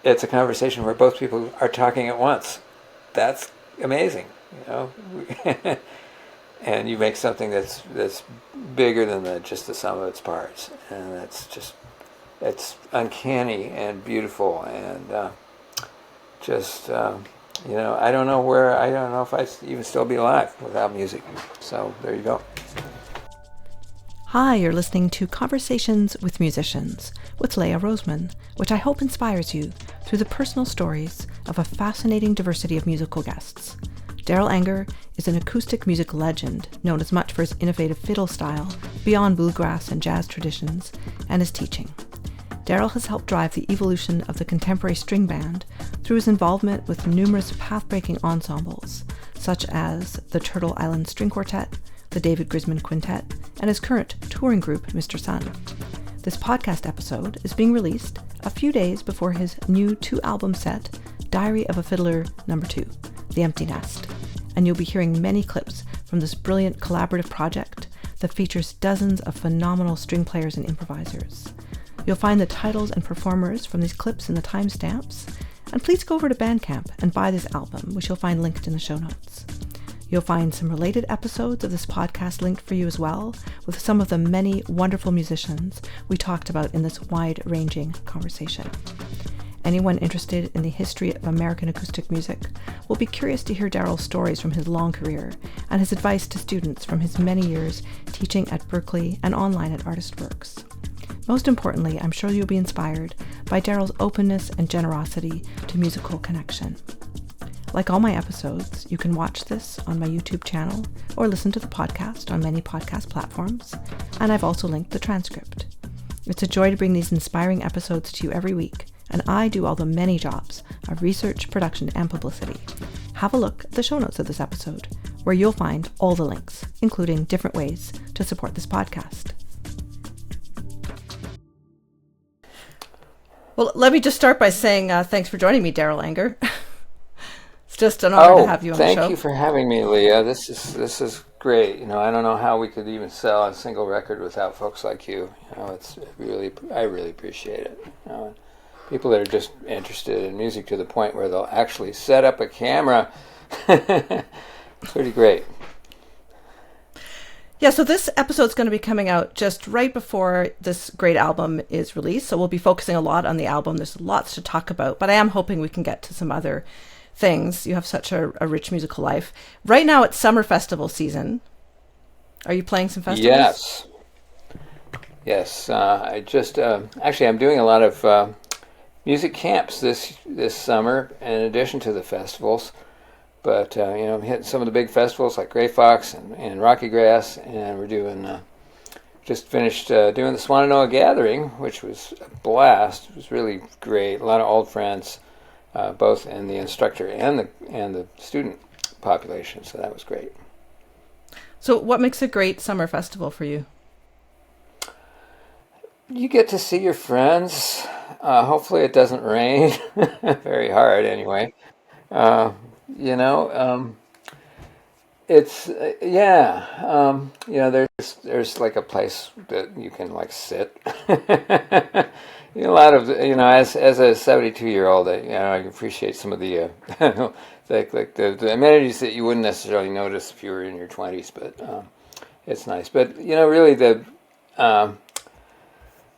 it's a conversation where both people are talking at once. That's amazing, and you make something that's bigger than just the sum of its parts, and it's uncanny and beautiful, and I don't know if I'd even still be alive without music. So there you go. Hi, you're listening to Conversations with Musicians with Leah Roseman, which I hope inspires you through the personal stories of a fascinating diversity of musical guests. Darol Anger is an acoustic music legend, known as much for his innovative fiddle style, beyond bluegrass and jazz traditions, and his teaching. Darol has helped drive the evolution of the contemporary string band through his involvement with numerous path-breaking ensembles, such as the Turtle Island String Quartet, the David Grisman Quintet, and his current touring group, Mr. Sun. This podcast episode is being released a few days before his new 2-album set, Diary of a Fiddler No. 2, The Empty Nest, and you'll be hearing many clips from this brilliant collaborative project that features dozens of phenomenal string players and improvisers. You'll find the titles and performers from these clips in the timestamps, and please go over to Bandcamp and buy this album, which you'll find linked in the show notes. You'll find some related episodes of this podcast linked for you as well, with some of the many wonderful musicians we talked about in this wide-ranging conversation. Anyone interested in the history of American acoustic music will be curious to hear Darol's stories from his long career and his advice to students from his many years teaching at Berklee and online at ArtistWorks. Most importantly, I'm sure you'll be inspired by Darol's openness and generosity to musical connection. Like all my episodes, you can watch this on my YouTube channel or listen to the podcast on many podcast platforms, and I've also linked the transcript. It's a joy to bring these inspiring episodes to you every week, and I do all the many jobs of research, production, and publicity. Have a look at the show notes of this episode, where you'll find all the links, including different ways to support this podcast. Well, let me just start by saying thanks for joining me, Darol Anger. It's just an honor to have you on the show. Thank you for having me, Leah. This is great. I don't know how we could even sell a single record without folks like you. I really appreciate it. People that are just interested in music to the point where they'll actually set up a camera. Pretty great. Yeah, so this episode's going to be coming out just right before this great album is released. So we'll be focusing a lot on the album. There's lots to talk about, but I am hoping we can get to some other things. You have such a rich musical life. Right now it's summer festival season. Are you playing some festivals? Yes. I just actually I'm doing a lot of music camps this summer in addition to the festivals. But I'm hitting some of the big festivals like Grey Fox and Rocky Grass, and we're doing just finished doing the Swannanoa Gathering, which was a blast. It was really great. A lot of old friends, both in the instructor and the student population. So that was great. So what makes a great summer festival for you? You get to see your friends. Hopefully it doesn't rain very hard anyway. It's there's like a place that you can like sit. A lot of as a 72-year-old, I appreciate some of the the amenities that you wouldn't necessarily notice if you were in your 20s, but it's nice. But really the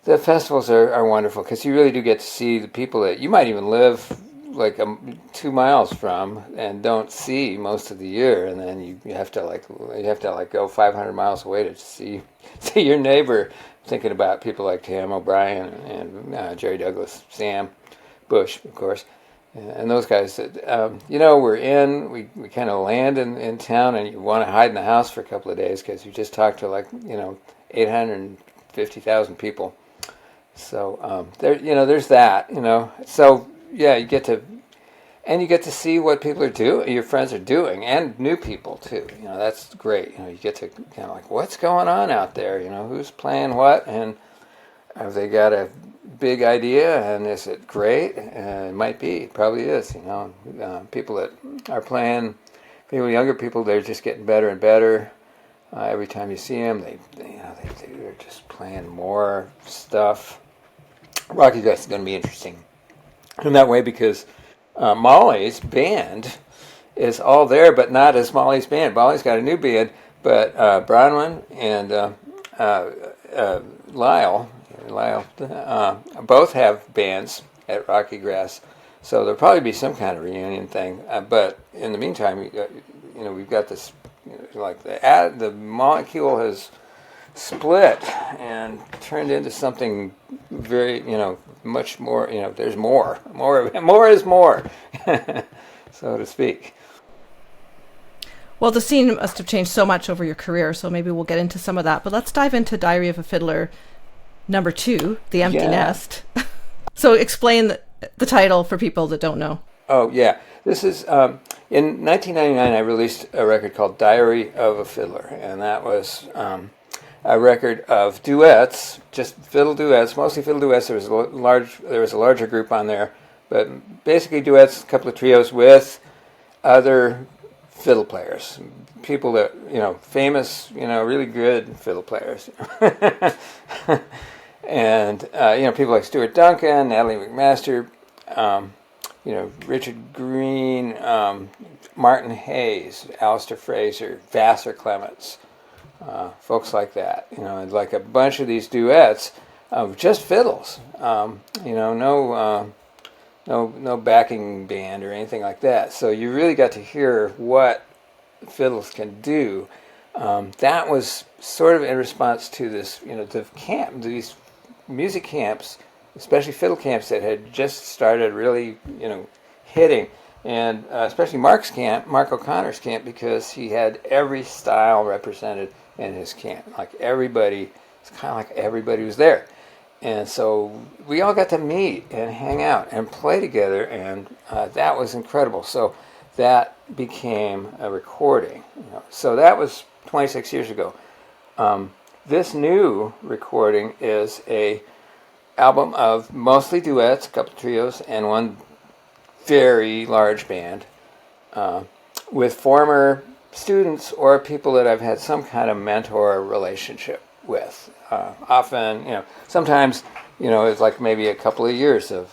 festivals are wonderful because you really do get to see the people that you might even live like 2 miles from and don't see most of the year, and then you have to go 500 miles away to see your neighbor. Thinking about people like Tam O'Brien and Jerry Douglas, Sam Bush, of course, and those guys that we kind of land in town, and you want to hide in the house for a couple of days because you just talked to 850,000 people. So there's that. So. Yeah, you get to see what people are doing, your friends are doing, and new people too. That's great. You get to kind of like, what's going on out there? Who's playing what, and have they got a big idea, and is it great? It might be, it probably is. People that are playing, younger people, they're just getting better and better. Every time you see them, they're just playing more stuff. Rocky Grass is going to be interesting. in that way because Molly's band is all there, but not as Molly's band. Molly's got a new band, but Bronwyn and Lyle both have bands at Rocky Grass, so there'll probably be some kind of reunion thing. But in the meantime, we've got this, like the molecule has split and turned into something very, much more. There's more. More is more, so to speak. Well, the scene must have changed so much over your career, so maybe we'll get into some of that. But let's dive into Diary of a Fiddler number 2, The Empty Nest. So explain the title for people that don't know. Oh, yeah. This is, in 1999, I released a record called Diary of a Fiddler, and that was a record of duets, just fiddle duets, mostly fiddle duets. There was a larger group on there, but basically duets, a couple of trios with other fiddle players, people that, famous, really good fiddle players. And, people like Stuart Duncan, Natalie MacMaster, Richard Greene, Martin Hayes, Allistair Fraser, Vassar Clements, folks like that. And like a bunch of these duets of just fiddles, no backing band or anything like that. So you really got to hear what fiddles can do. That was sort of in response to this, these music camps, especially fiddle camps that had just started really, hitting. And especially Mark O'Connor's camp, because he had every style represented in his camp. Like everybody, it's kind of like everybody was there. And so we all got to meet and hang out and play together, and that was incredible. So that became a recording. So that was 26 years ago. This new recording is a album of mostly duets, a couple trios, and one very large band with former students or people that I've had some kind of mentor relationship with. Often, sometimes, it's like maybe a couple of years of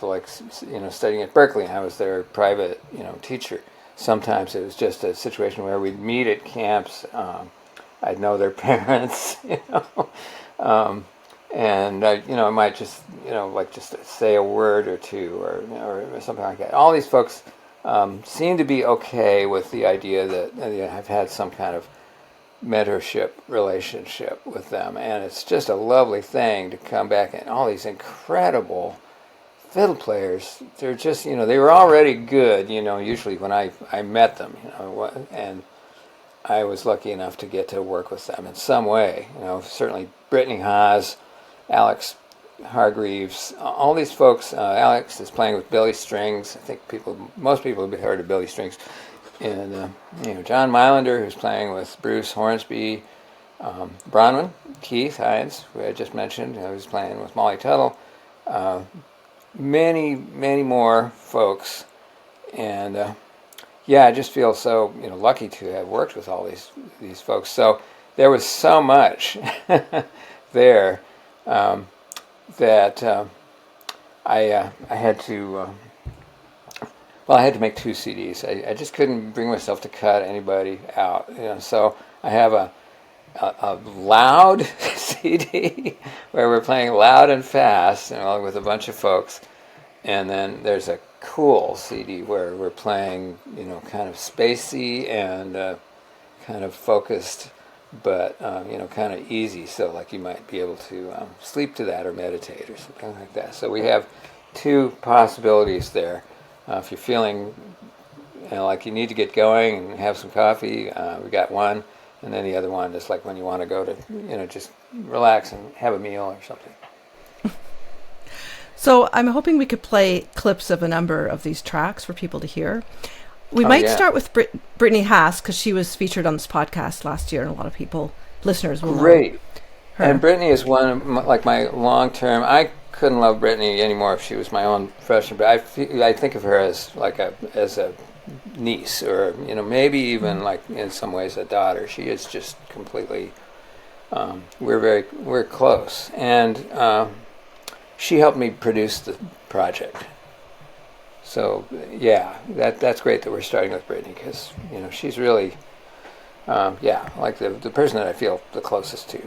studying at Berklee, and I was their private, teacher. Sometimes it was just a situation where we'd meet at camps. I'd know their parents, and I might just, just say a word or two or something like that. All these folks seem to be okay with the idea that I've had some kind of mentorship relationship with them, and it's just a lovely thing to come back and all these incredible fiddle players. They're just, they were already good, usually when I met them, and I was lucky enough to get to work with them in some way. Certainly Brittany Haas, Alex Hargreaves, all these folks. Alex is playing with Billy Strings. I think most people have heard of Billy Strings. And John Mailander, who's playing with Bruce Hornsby, Bronwyn, Keith Hines, who I just mentioned, who's playing with Molly Tuttle, many, many more folks, and I just feel so lucky to have worked with all these folks. So there was so much there that I had to. Well, I had to make 2 CDs. I just couldn't bring myself to cut anybody out. So I have a loud CD where we're playing loud and fast, with a bunch of folks, and then there's a cool CD where we're playing, kind of spacey and kind of focused, but kind of easy. So like you might be able to sleep to that or meditate or something like that. So we have 2 possibilities there. If you're feeling like you need to get going and have some coffee, we got one, and then the other one is like when you want to go to, just relax and have a meal or something. So I'm hoping we could play clips of a number of these tracks for people to hear. We might start with Brittany Haas, because she was featured on this podcast last year, and a lot of listeners will know her. And Brittany is one of my long-term. I couldn't love Brittany anymore if she was my own freshman, but I think of her as as a niece, or maybe even in some ways a daughter. She is just completely. We're close, and she helped me produce the project, So yeah, that's great that we're starting with Brittany, because she's really like the person that I feel the closest to.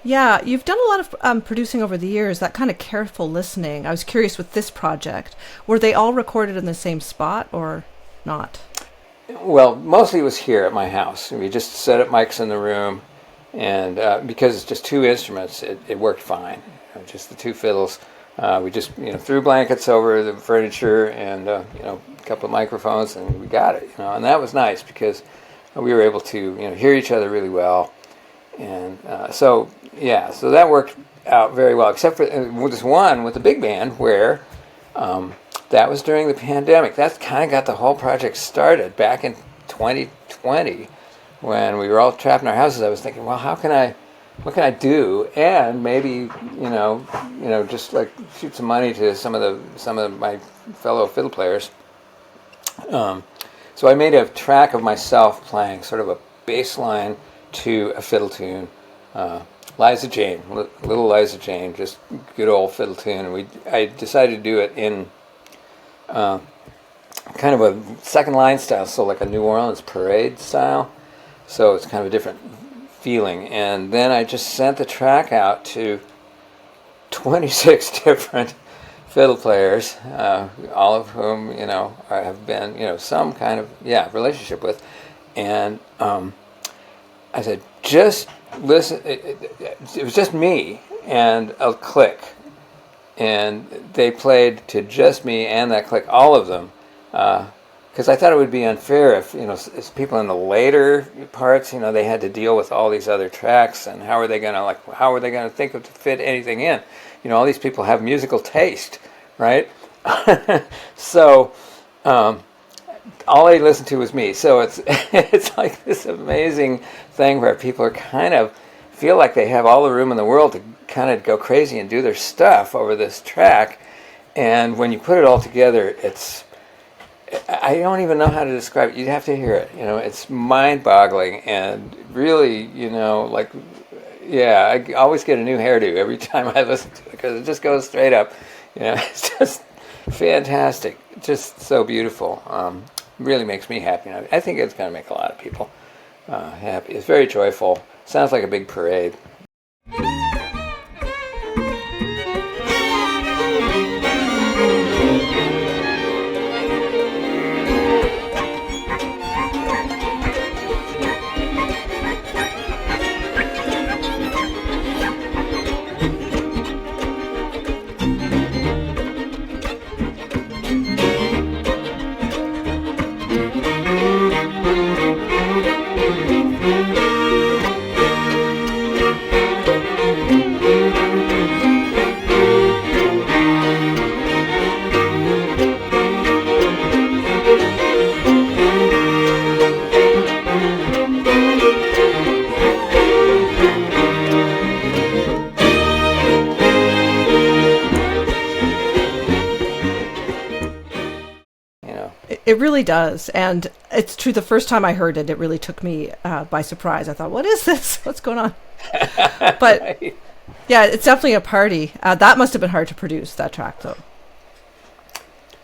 Yeah, you've done a lot of producing over the years, that kind of careful listening. I was curious with this project, were they all recorded in the same spot or not? Well, mostly it was here at my house. We just set up mics in the room, and because it's just two instruments, it worked fine. Just the two fiddles. We just threw blankets over the furniture and a couple of microphones, and we got it. And that was nice because we were able to hear each other really well, and so that worked out very well. Except for this one with the big band where that was during the pandemic. That kind of got the whole project started back in 2020 when we were all trapped in our houses. I was thinking, well, what can I do? And maybe, just like shoot some money to some of my fellow fiddle players. So I made a track of myself playing sort of a bass line to a fiddle tune. Liza Jane, little Liza Jane, just good old fiddle tune. And I decided to do it in kind of a second line style, so like a New Orleans parade style. So it's kind of a different feeling. And then I just sent the track out to 26 different fiddle players, all of whom I have been some kind of relationship with. And I said, just listen. It was just me and a click, and they played to just me and that click, all of them, because I thought it would be unfair if as people in the later parts, they had to deal with all these other tracks, and how are they going to think of to fit anything in? All these people have musical taste, right? So all I listened to was me. So it's like this amazing thing where people are kind of feel like they have all the room in the world to kind of go crazy and do their stuff over this track. And when you put it all together, I don't even know how to describe it. You'd have to hear it. It's mind-boggling and really, I always get a new hairdo every time I listen to it because it just goes straight up. It's just fantastic. Just so beautiful. Really makes me happy. I think it's going to make a lot of people happy. It's very joyful. Sounds like a big parade. It really does. And it's true, the first time I heard it, it really took me by surprise. I thought, what is this? What's going on? But Right. yeah, it's definitely a party. That must have been hard to produce, that track, though.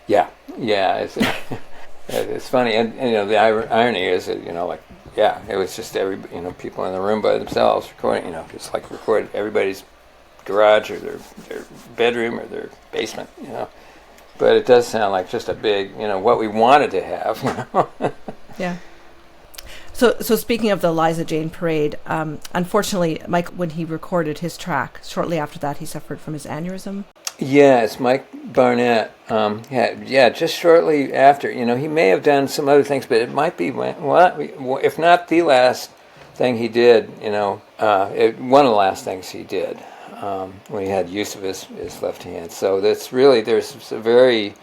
Yeah. It's it's funny, and the irony is that it was just people in the room by themselves recording. Just like recorded everybody's garage or their bedroom or their basement. But it does sound like just a big, what we wanted to have. Yeah. So speaking of the Liza Jane Parade, unfortunately, Mike, when he recorded his track, shortly after that, he suffered from his aneurysm. Yeah, it's Mike Barnett. Yeah, just shortly after. He may have done some other things, but it might be if not the last thing he did. One of the last things he did when he had use of his left hand. So there's a very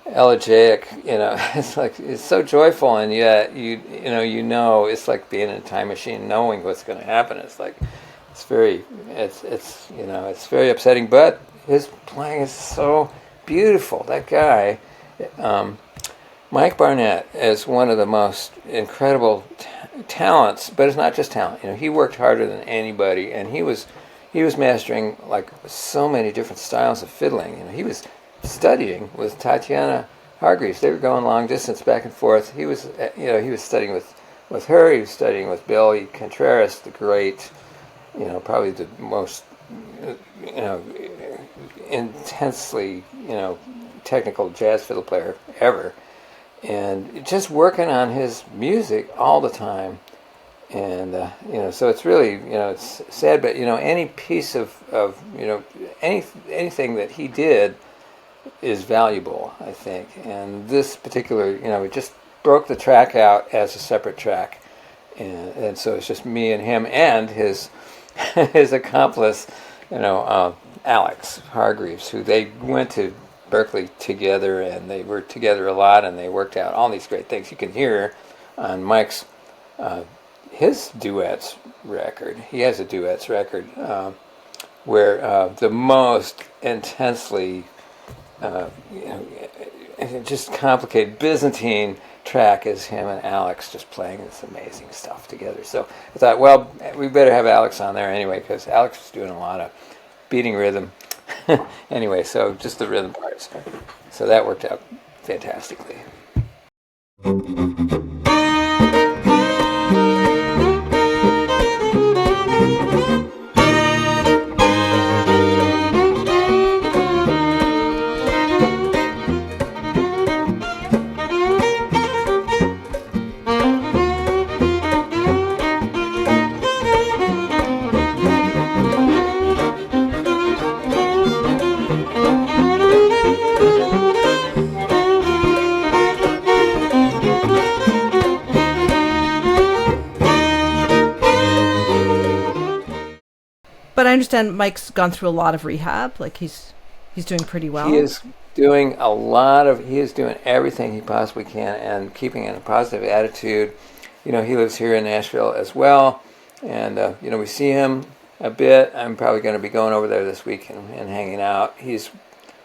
elegiac. It's so joyful, and yet it's like being in a time machine, knowing what's going to happen. It's very upsetting, but his playing is so beautiful. That guy, Mike Barnett, is one of the most incredible talents. But it's not just talent. He worked harder than anybody, and he was mastering like so many different styles of fiddling. He was studying with Tatiana Hargreaves. They were going long distance back and forth. He was studying with her. He was studying with Ville Contreras, the great, probably the most, intensely, technical jazz fiddle player ever, and just working on his music all the time. And so it's really, it's sad, but any piece of anything that he did is valuable, I think. And this particular, it just broke the track out as a separate track, and so it's just me and him and his his accomplice, Alex Hargreaves, who they went to Berklee together, and they were together a lot, and they worked out all these great things. You can hear on Mike's his duets record. He has a duets record where the most intensely just complicated Byzantine track is him and Alex just playing this amazing stuff together. So I thought, well, we better have Alex on there anyway, because Alex was doing a lot of beating rhythm. Anyway, so just the rhythm parts. So that worked out fantastically. But I understand Mike's gone through a lot of rehab. Like he's doing pretty well. He is doing everything he possibly can and keeping in a positive attitude. He lives here in Nashville as well, and we see him a bit. I'm probably going to be going over there this week and hanging out. He's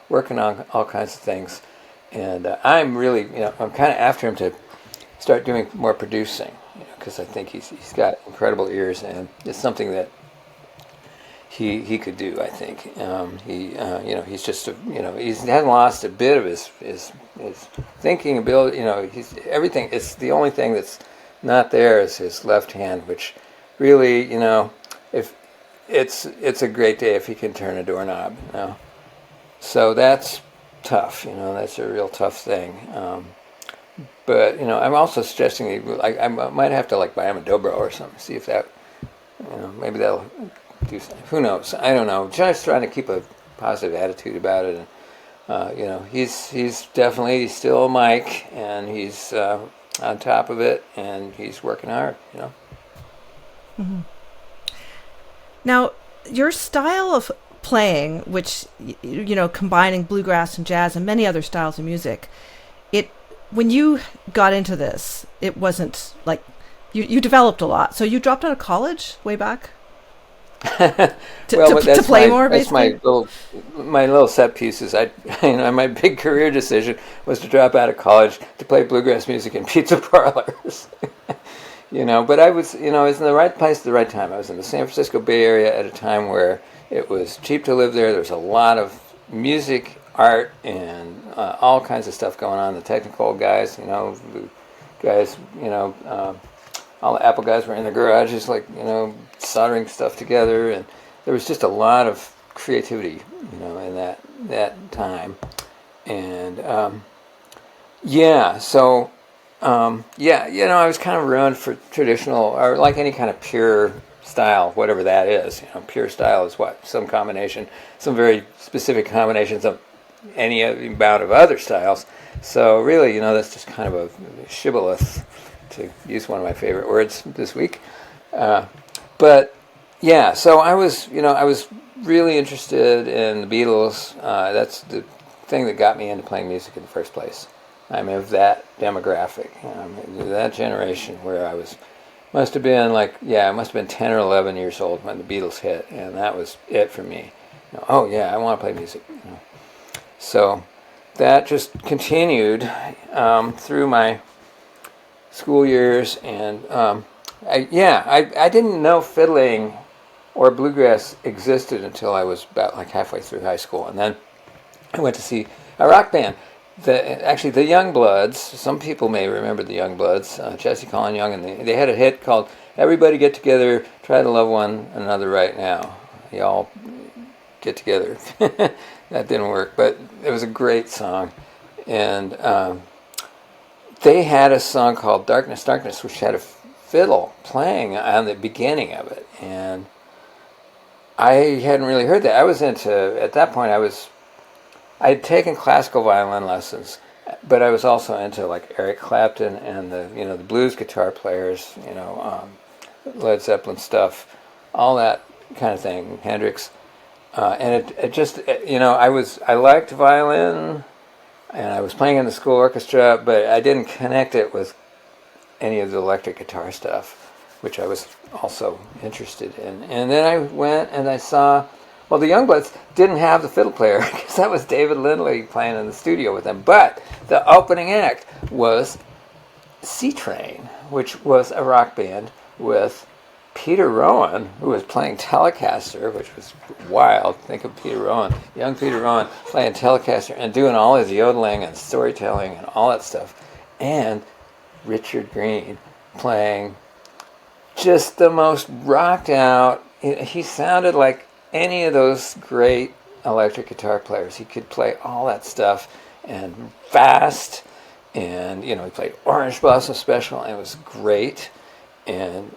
working on all kinds of things, and I'm really, I'm kind of after him to start doing more producing, because I think he's got incredible ears, and it's something that he could do. I think he's just he hasn't lost a bit of his thinking ability. He's everything. It's the only thing that's not there is his left hand, which really, if it's a great day if he can turn a doorknob. So that's tough. That's a real tough thing. But I'm also suggesting I might have to buy him a dobro or something. See if that maybe that'll do something. Who knows? I don't know. Just trying to keep a positive attitude about it. And he's definitely still Mike, and he's on top of it, and he's working hard. Mm-hmm. Now, your style of playing, which combining bluegrass and jazz and many other styles of music, when you got into this, it wasn't like you developed a lot. So you dropped out of college way back to play more. That's basically my little set pieces. My big career decision was to drop out of college to play bluegrass music in pizza parlors. But I was in the right place at the right time. I was in the San Francisco Bay Area at a time where it was cheap to live there. There's a lot of music, art, and all kinds of stuff going on. The technical guys, the guys, all the Apple guys were in the garages, soldering stuff together, and there was just a lot of creativity, in that time. And I was kind of ruined for traditional, or like any kind of pure style, whatever that is. Pure style is what? Some combination, some very specific combinations of any amount of other styles. So really, that's just kind of a shibboleth, to use one of my favorite words this week. But yeah, so I was really interested in the Beatles. That's the thing that got me into playing music in the first place. I'm of that demographic, that generation where I must have been 10 or 11 years old when the Beatles hit, and that was it for me. Oh yeah, I want to play music. So that just continued through my school years, and I didn't know fiddling or bluegrass existed until I was about like halfway through high school, and then I went to see a rock band. The Youngbloods. Some people may remember the Youngbloods. Jesse, Colin Young, and they had a hit called "Everybody Get Together, Try to Love One Another Right Now." Y'all get together. That didn't work, but it was a great song, and they had a song called "Darkness, Darkness," which had a fiddle playing on the beginning of it, and I hadn't really heard that. At that point, I had taken classical violin lessons, but I was also into like Eric Clapton and the blues guitar players, Led Zeppelin stuff, all that kind of thing, Hendrix, and it just I liked violin, and I was playing in the school orchestra, but I didn't connect it with any of the electric guitar stuff, which I was also interested in. And then I went and I saw. Well, the Youngbloods didn't have the fiddle player because that was David Lindley playing in the studio with them. But the opening act was C-Train, which was a rock band with Peter Rowan, who was playing Telecaster, which was wild. Think of Peter Rowan, young Peter Rowan, playing Telecaster and doing all his yodeling and storytelling and all that stuff. And Richard Greene playing just the most rocked out. He sounded like any of those great electric guitar players. He could play all that stuff and fast, and he played Orange Blossom Special, and it was great. And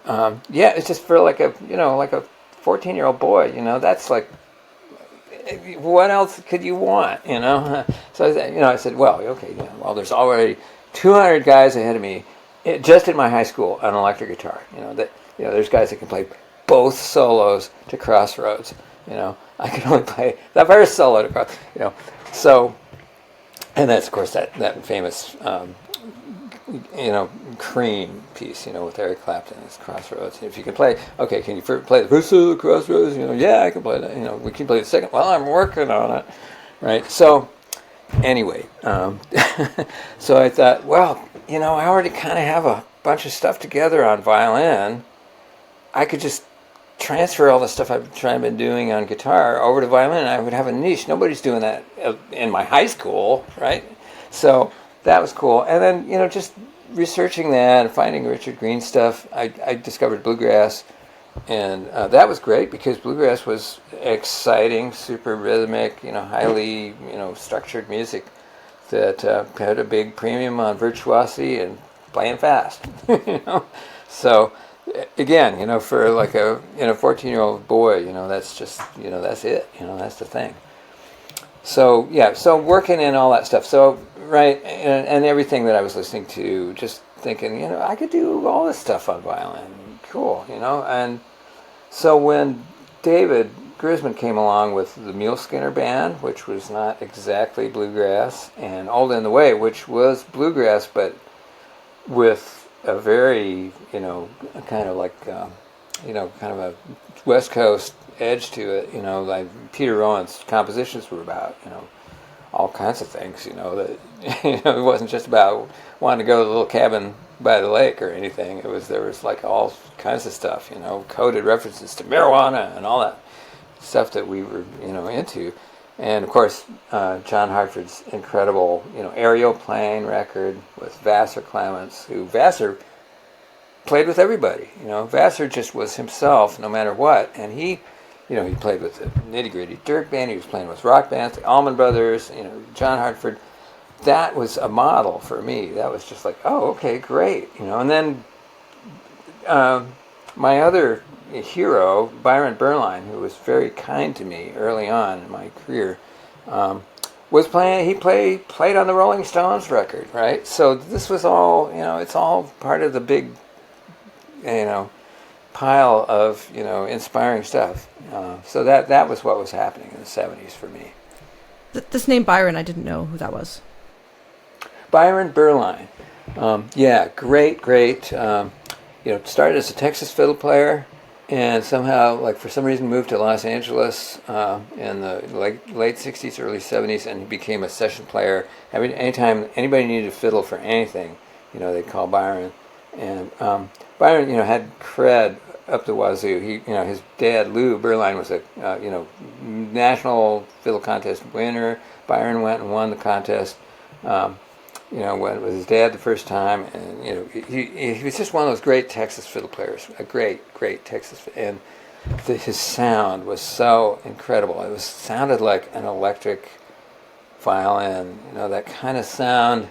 it just felt like a 14-year-old boy. That's like, what else could you want? So I said, well, okay, there's already 200 guys ahead of me, just in my high school, on electric guitar. There's guys that can play both solos to Crossroads. I could only play the first solo to Crossroads. So, and that's of course that famous Cream piece, with Eric Clapton. It's Crossroads. If you can play, okay, can you play the first solo Crossroads? Yeah, I can play that. We can play the second. Well, I'm working on it, right? So, anyway, so I thought, well, I already kind of have a bunch of stuff together on violin. I could just transfer all the stuff I've been doing on guitar over to violin, and I would have a niche. Nobody's doing that in my high school, right? So that was cool. And then, just researching that and finding Richard Greene stuff, I discovered bluegrass, and that was great because bluegrass was exciting, super rhythmic, highly, structured music that had a big premium on virtuosity and playing fast, So again, for like a 14-year-old boy, that's just that's it, that's the thing. So so working in all that stuff. So right, and everything that I was listening to, just thinking, I could do all this stuff on violin. Cool, And so when David Grisman came along with the Mule Skinner Band, which was not exactly bluegrass, and Old in the Way, which was bluegrass, but with a very, kind of like, kind of a West Coast edge to it, like Peter Rowan's compositions were about, all kinds of things, that, it wasn't just about wanting to go to the little cabin by the lake or anything. There was like all kinds of stuff, coded references to marijuana and all that stuff that we were, into. And of course, John Hartford's incredible, aerial playing record with Vassar Clements, who Vassar played with everybody. Vassar just was himself no matter what. And he played with the Nitty Gritty Dirt Band. He was playing with rock bands, the Allman Brothers, John Hartford. That was a model for me. That was just like, oh, okay, great. And then my other, hero, Byron Berline, who was very kind to me early on in my career, was playing. He played on the Rolling Stones record, right? So this was all, it's all part of the big, pile of inspiring stuff. So that was what was happening in the '70s for me. This name Byron, I didn't know who that was. Byron Berline, great. Started as a Texas fiddle player, and somehow, for some reason, moved to Los Angeles in the late '60s, early '70s, and he became a session player. Anytime anybody needed a fiddle for anything, they'd call Byron. And Byron, had cred up the wazoo. His dad, Lou Berline, was a national fiddle contest winner. Byron went and won the contest. Went with his dad the first time, and he was just one of those great Texas fiddle players. A great Texas, and his sound was so incredible. It sounded like an electric violin. That kind of sound.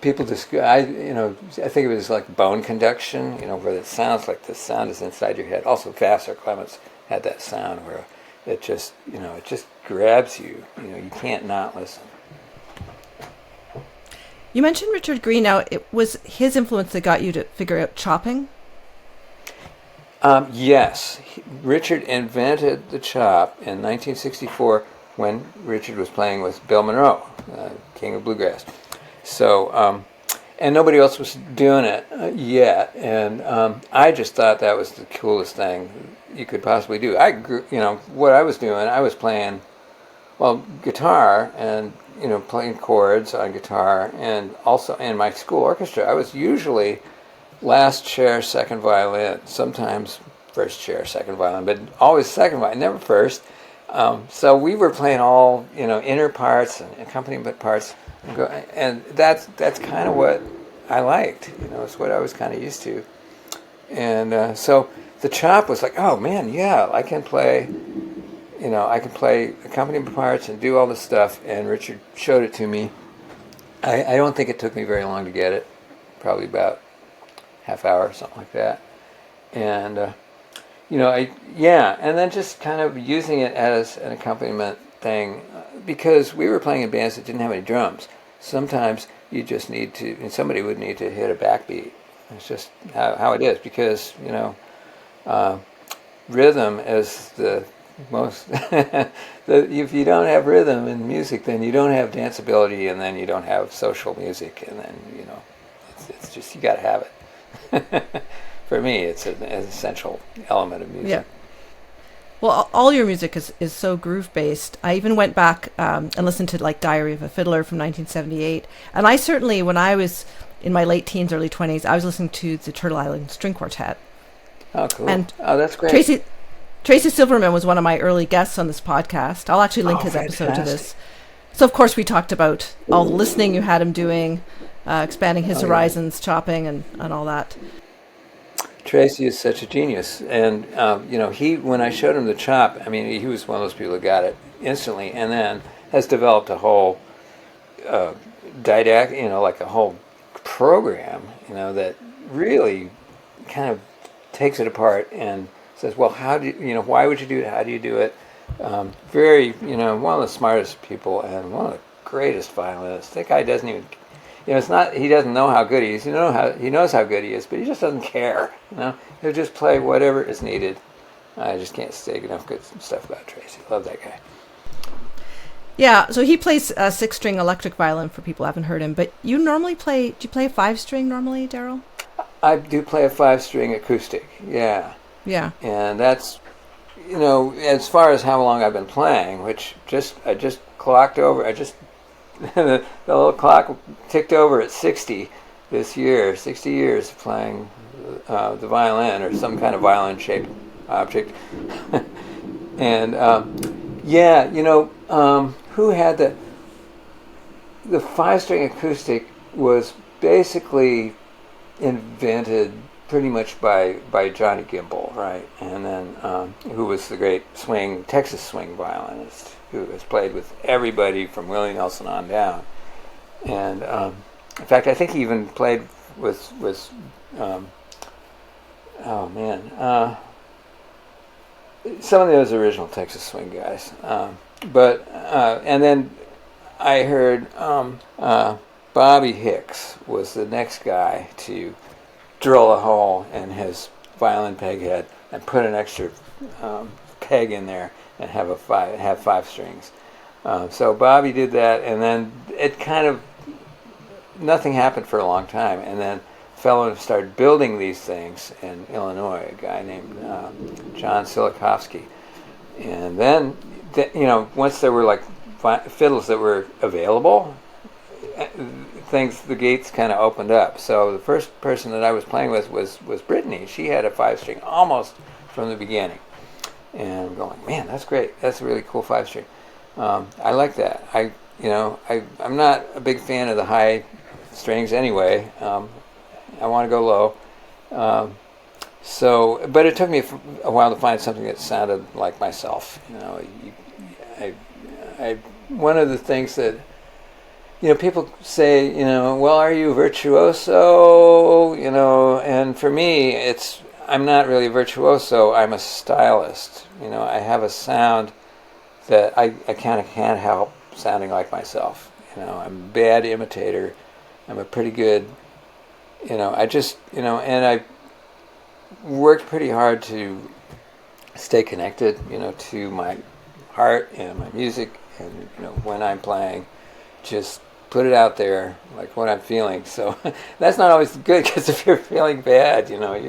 People describe, I think it was like bone conduction, where it sounds like the sound is inside your head. Also, Vassar Clements had that sound where it just grabs you. You can't not listen. You mentioned Richard Greene. Now, it was his influence that got you to figure out chopping? Yes. Richard invented the chop in 1964 when Richard was playing with Ville Manteaux, King of Bluegrass. So, and nobody else was doing it yet, and I just thought that was the coolest thing you could possibly do. What I was doing, I was playing, guitar and, playing chords on guitar, and also in my school orchestra, I was usually last chair, second violin, sometimes first chair, second violin, but always second violin, never first. So we were playing all, inner parts and accompaniment parts. And that's kind of what I liked, it's what I was kind of used to. And so the chop was like, oh man, yeah, I can play accompaniment parts and do all this stuff. And Richard showed it to me. I don't think it took me very long to get it, probably about half hour, something like that. And and then just kind of using it as an accompaniment thing, because we were playing in bands that didn't have any drums. Sometimes you just need to, and somebody would need to hit a backbeat. It's just how it is, because rhythm is the most. If you don't have rhythm in music, then you don't have danceability, and then you don't have social music, and then it's just, you got to have it. For me, it's an essential element of music. Yeah. Well, all your music is so groove-based. I even went back and listened to Diary of a Fiddler from 1978. And I certainly, when I was in my late teens, early 20s, I was listening to the Turtle Island String Quartet. Oh, cool. And that's great. Tracy Silverman was one of my early guests on this podcast. I'll actually link his episode to this. So, of course, we talked about all the listening you had him doing, expanding his horizons, chopping, and all that. Tracy is such a genius, and when I showed him the chop, he was one of those people who got it instantly, and then has developed a whole didactic, a whole program, that really kind of takes it apart and says, well, how do why would you do it? How do you do it? Very, one of the smartest people and one of the greatest violinists. That guy doesn't even. It's not. He doesn't know how good he is. He knows how good he is, but he just doesn't care. He'll just play whatever is needed. I just can't say enough good stuff about Tracy. Love that guy. Yeah. So he plays a 6-string electric violin for people who haven't heard him. But you normally play? Do you play a 5-string normally, Darol? I do play a 5-string acoustic. Yeah. Yeah. And that's, as far as how long I've been playing, which I just clocked over. The little clock ticked over at 60 this year. 60 years playing the violin or some kind of violin-shaped object. And who had the 5-string acoustic was basically invented pretty much by Johnny Gimble, right? And then who was the great Texas swing violinist, who has played with everybody from Willie Nelson on down. And in fact, I think he even played with some of those original Texas swing guys. And then I heard Bobby Hicks was the next guy to drill a hole in his violin peg head and put an extra peg in there and have five strings. So Bobby did that, and then it kind of nothing happened for a long time, and then a fellow started building these things in Illinois, a guy named John Silikovsky, and then once there were like fiddles that were available, the gates kind of opened up. So the first person that I was playing with was Brittany. She had a 5-string almost from the beginning, and I'm going, man, that's great. That's a really cool 5-string. I like that. I'm not a big fan of the high strings anyway. I want to go low. But it took me a while to find something that sounded like myself. One of the things that people say, well, are you virtuoso? And for me, I'm not really a virtuoso. I'm a stylist. I have a sound that I kind of can't help sounding like myself. I'm a bad imitator. I'm a pretty good, and I worked pretty hard to stay connected, to my heart and my music, and when I'm playing, just put it out there, like what I'm feeling. So that's not always good, because if you're feeling bad, you're going,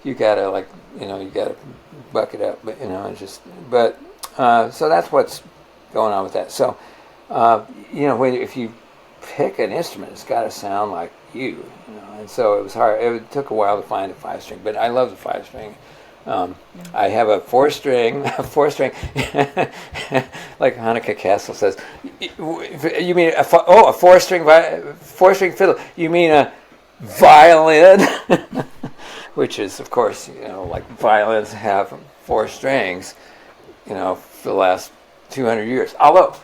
you gotta you gotta buck it up, so that's what's going on with that. So if you pick an instrument, it's got to sound like you, and so it was hard. It took a while to find a 5-string, but I love the 5-string. I have a 4-string, like Hanukkah Castle says. You mean a 4-string fiddle? You mean a violin? Which is, of course, like violins have 4 strings, for the last 200 years. Although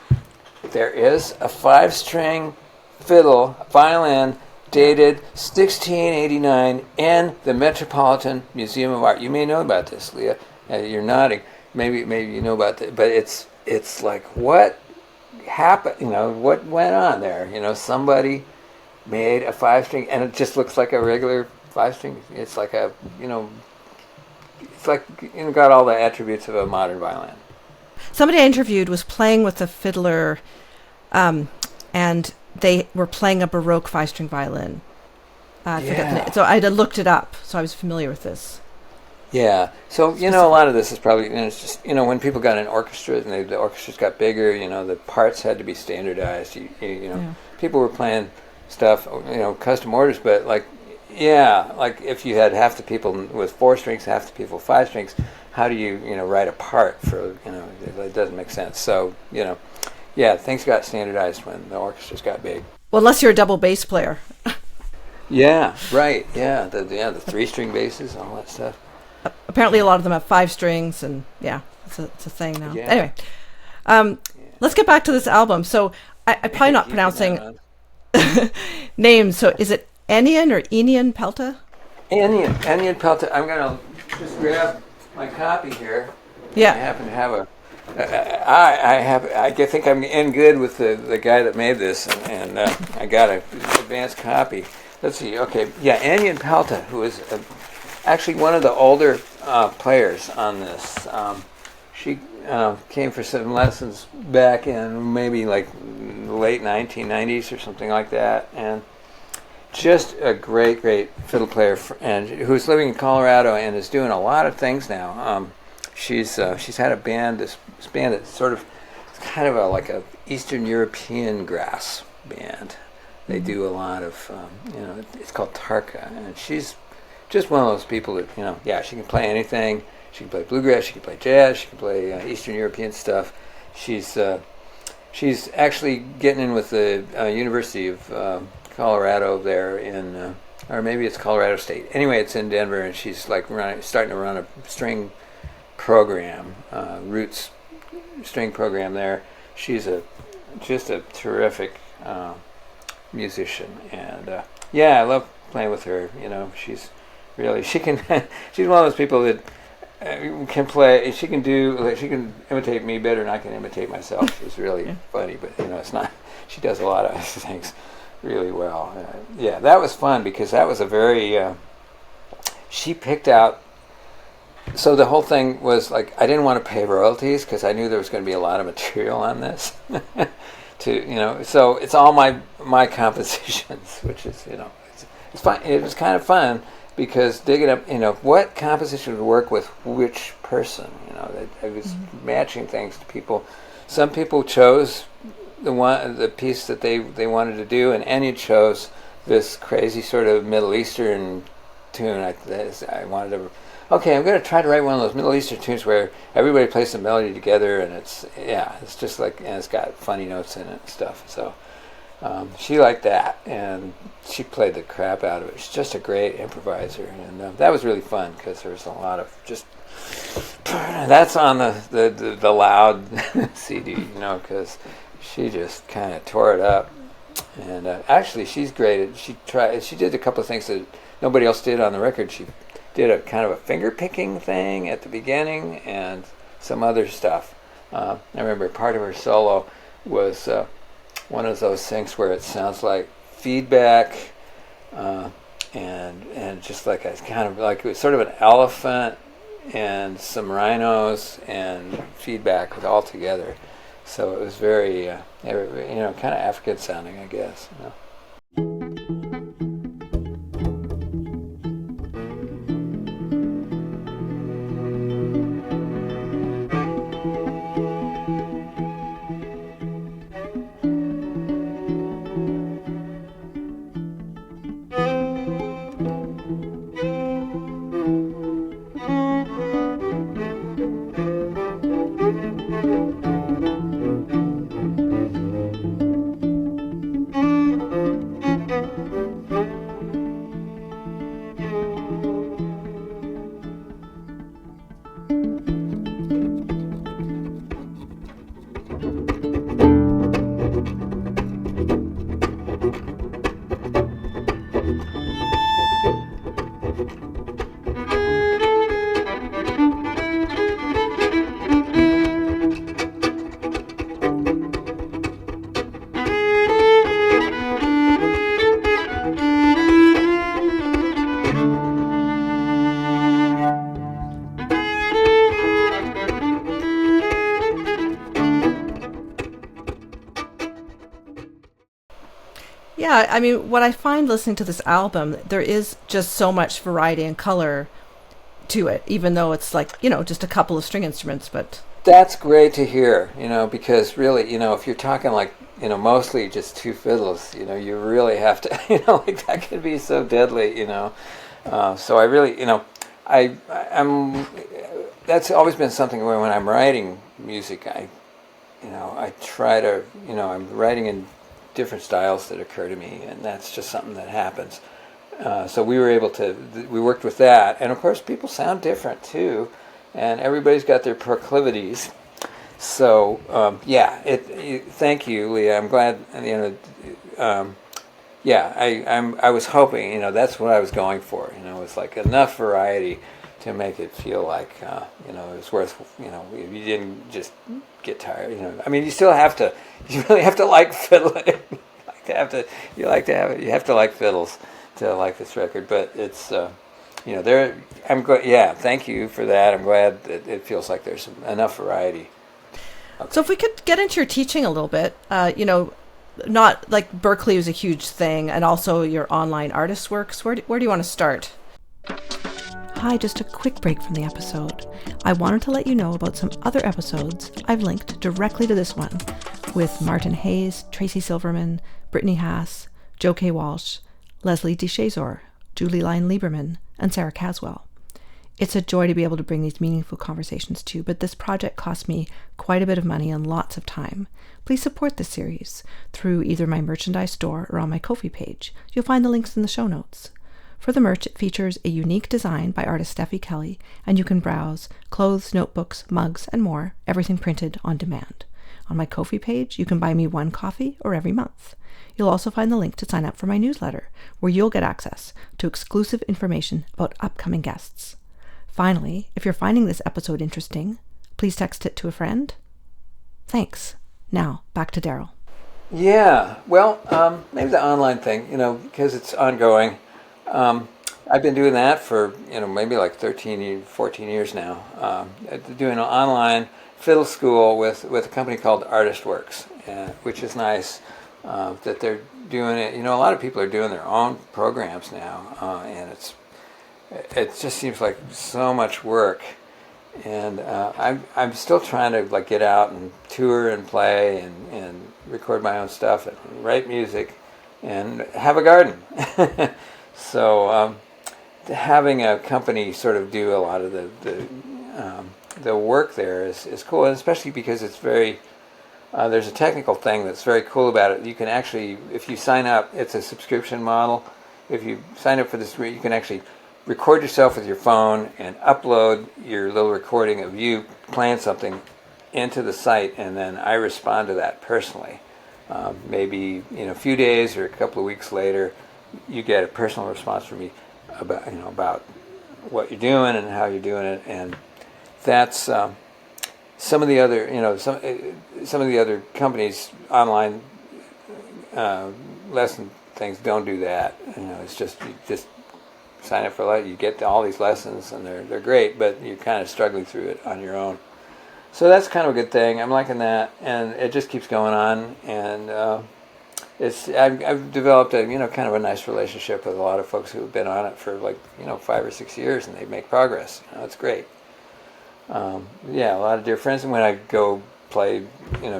there is a 5-string fiddle, violin, dated 1689 in the Metropolitan Museum of Art. You may know about this, Leah. You're nodding. Maybe you know about that. But it's like, what happened? What went on there? Somebody made a 5-string, and it just looks like a regular 5-string. It's like got all the attributes of a modern violin. Somebody I interviewed was playing with a fiddler, and they were playing a Baroque 5-string violin. I forget the name. So I had looked it up, so I was familiar with this. Yeah. So, a lot of this is probably, it's just, when people got an orchestra and the orchestras got bigger, the parts had to be standardized. People were playing stuff, custom orders, but like if you had half the people with 4 strings, half the people with 5 strings, how do you, write a part for, it doesn't make sense. So, things got standardized when the orchestras got big. Well, unless you're a double bass player. Yeah, right. Yeah, the 3-string basses, all that stuff. Apparently, a lot of them have 5 strings, and it's a thing now. Yeah. Anyway, let's get back to this album. So I'm probably not pronouncing names. So is it Enion or Enion Pelta? Enion Pelta. I'm gonna just grab my copy here. Yeah. I happen to have I think I'm in good with the guy that made this, and I got an advanced copy. Let's see. Okay, yeah, Enion Pelta, who is actually one of the older players on this. She came for some lessons back in maybe like late 1990s or something like that, and just a great fiddle player, and who's living in Colorado and is doing a lot of things now. She's had a band, this band that's sort of, it's kind of like a Eastern European grass band. They do a lot of, it's called Tarka, and she's just one of those people that, she can play anything. She can play bluegrass, she can play jazz, she can play Eastern European stuff. She's actually getting in with the University of Colorado there in, or maybe it's Colorado State. Anyway, it's in Denver, and she's like starting to run a string program, roots string program there. She's just a terrific musician, and I love playing with her. She's really she's one of those people that can play. She can imitate me better than I can imitate myself. It's really funny, but it's not. She does a lot of things really well. Yeah, that was fun because that was a very. She picked out. So the whole thing was like I didn't want to pay royalties because I knew there was going to be a lot of material on this. So it's all my compositions, which is it's fun. It was kind of fun. Because digging up, what composition would work with which person? I was matching things to people. Some people chose the piece that they wanted to do, and Enion chose this crazy sort of Middle Eastern tune. I wanted to. Okay, I'm going to try to write one of those Middle Eastern tunes where everybody plays the melody together, and it's just like, and it's got funny notes in it and stuff. So. She liked that, and she played the crap out of it. She's just a great improviser, and that was really fun because there was a lot of just. That's on the loud CD, because she just kind of tore it up. And actually, she's great. She did a couple of things that nobody else did on the record. She did a kind of a finger picking thing at the beginning, and some other stuff. I remember part of her solo was. One of those things where it sounds like feedback, and just like a kind of like it was sort of an elephant and some rhinos and feedback all together. So it was very, kind of African sounding, I guess. Yeah, I mean, what I find listening to this album, there is just so much variety and color to it, even though it's like, just a couple of string instruments, but... That's great to hear, because really, if you're talking like, mostly just two fiddles, you really have to, like that can be so deadly, So I really, I'm that's always been something where when I'm writing music, I try to, I'm writing in different styles that occur to me, and that's just something that happens. So we were able to, we worked with that, and of course people sound different too, and everybody's got their proclivities. So thank you, Leah. I'm glad. I was hoping. That's what I was going for. It's like enough variety to make it feel like it was worth. You didn't just get tired. You still have to. You really have to like fiddling. You have to like fiddles to like this record. But it's. I'm glad. Yeah, thank you for that. I'm glad that it feels like there's enough variety. Okay. So if we could get into your teaching a little bit, not like Berklee was a huge thing, and also your online ArtistWorks. Where do you want to start? Hi, just a quick break from the episode. I wanted to let you know about some other episodes I've linked directly to this one with Martin Hayes, Tracy Silverman, Brittany Haas, Joe K. Walsh, Leslie DeShazor, Julie Lyon Lieberman, and Sarah Caswell. It's a joy to be able to bring these meaningful conversations to you, but this project cost me quite a bit of money and lots of time. Please support this series through either my merchandise store or on my Ko-fi page. You'll find the links in the show notes. For the merch, it features a unique design by artist Steffi Kelly, and you can browse clothes, notebooks, mugs, and more, everything printed on demand. On my Ko-fi page, you can buy me one coffee or every month. You'll also find the link to sign up for my newsletter, where you'll get access to exclusive information about upcoming guests. Finally, if you're finding this episode interesting, please text it to a friend. Thanks. Now, back to Darol. Yeah, well, maybe the online thing, because it's ongoing. I've been doing that for, maybe like 13, 14 years now. Doing an online fiddle school with a company called ArtistWorks, which is nice that they're doing it. A lot of people are doing their own programs now, and it just seems like so much work. And I'm still trying to get out and tour and play and record my own stuff and write music and have a garden. So having a company sort of do a lot of the work there is cool, and especially because it's very there's a technical thing that's very cool about it. You can actually, if you sign up, it's a subscription model. If you sign up for this, you can actually record yourself with your phone and upload your little recording of you playing something into the site, and then I respond to that personally. Maybe a few days or a couple of weeks later, you get a personal response from me about what you're doing and how you're doing it, and that's some of the other some of the other companies online lesson things don't do that. It's just you just sign up for you get all these lessons and they're great, but you're kind of struggling through it on your own. So that's kind of a good thing. I'm liking that, and it just keeps going on. And I've developed a kind of a nice relationship with a lot of folks who have been on it for 5 or 6 years, and they make progress. It's great. A lot of dear friends, and when I go play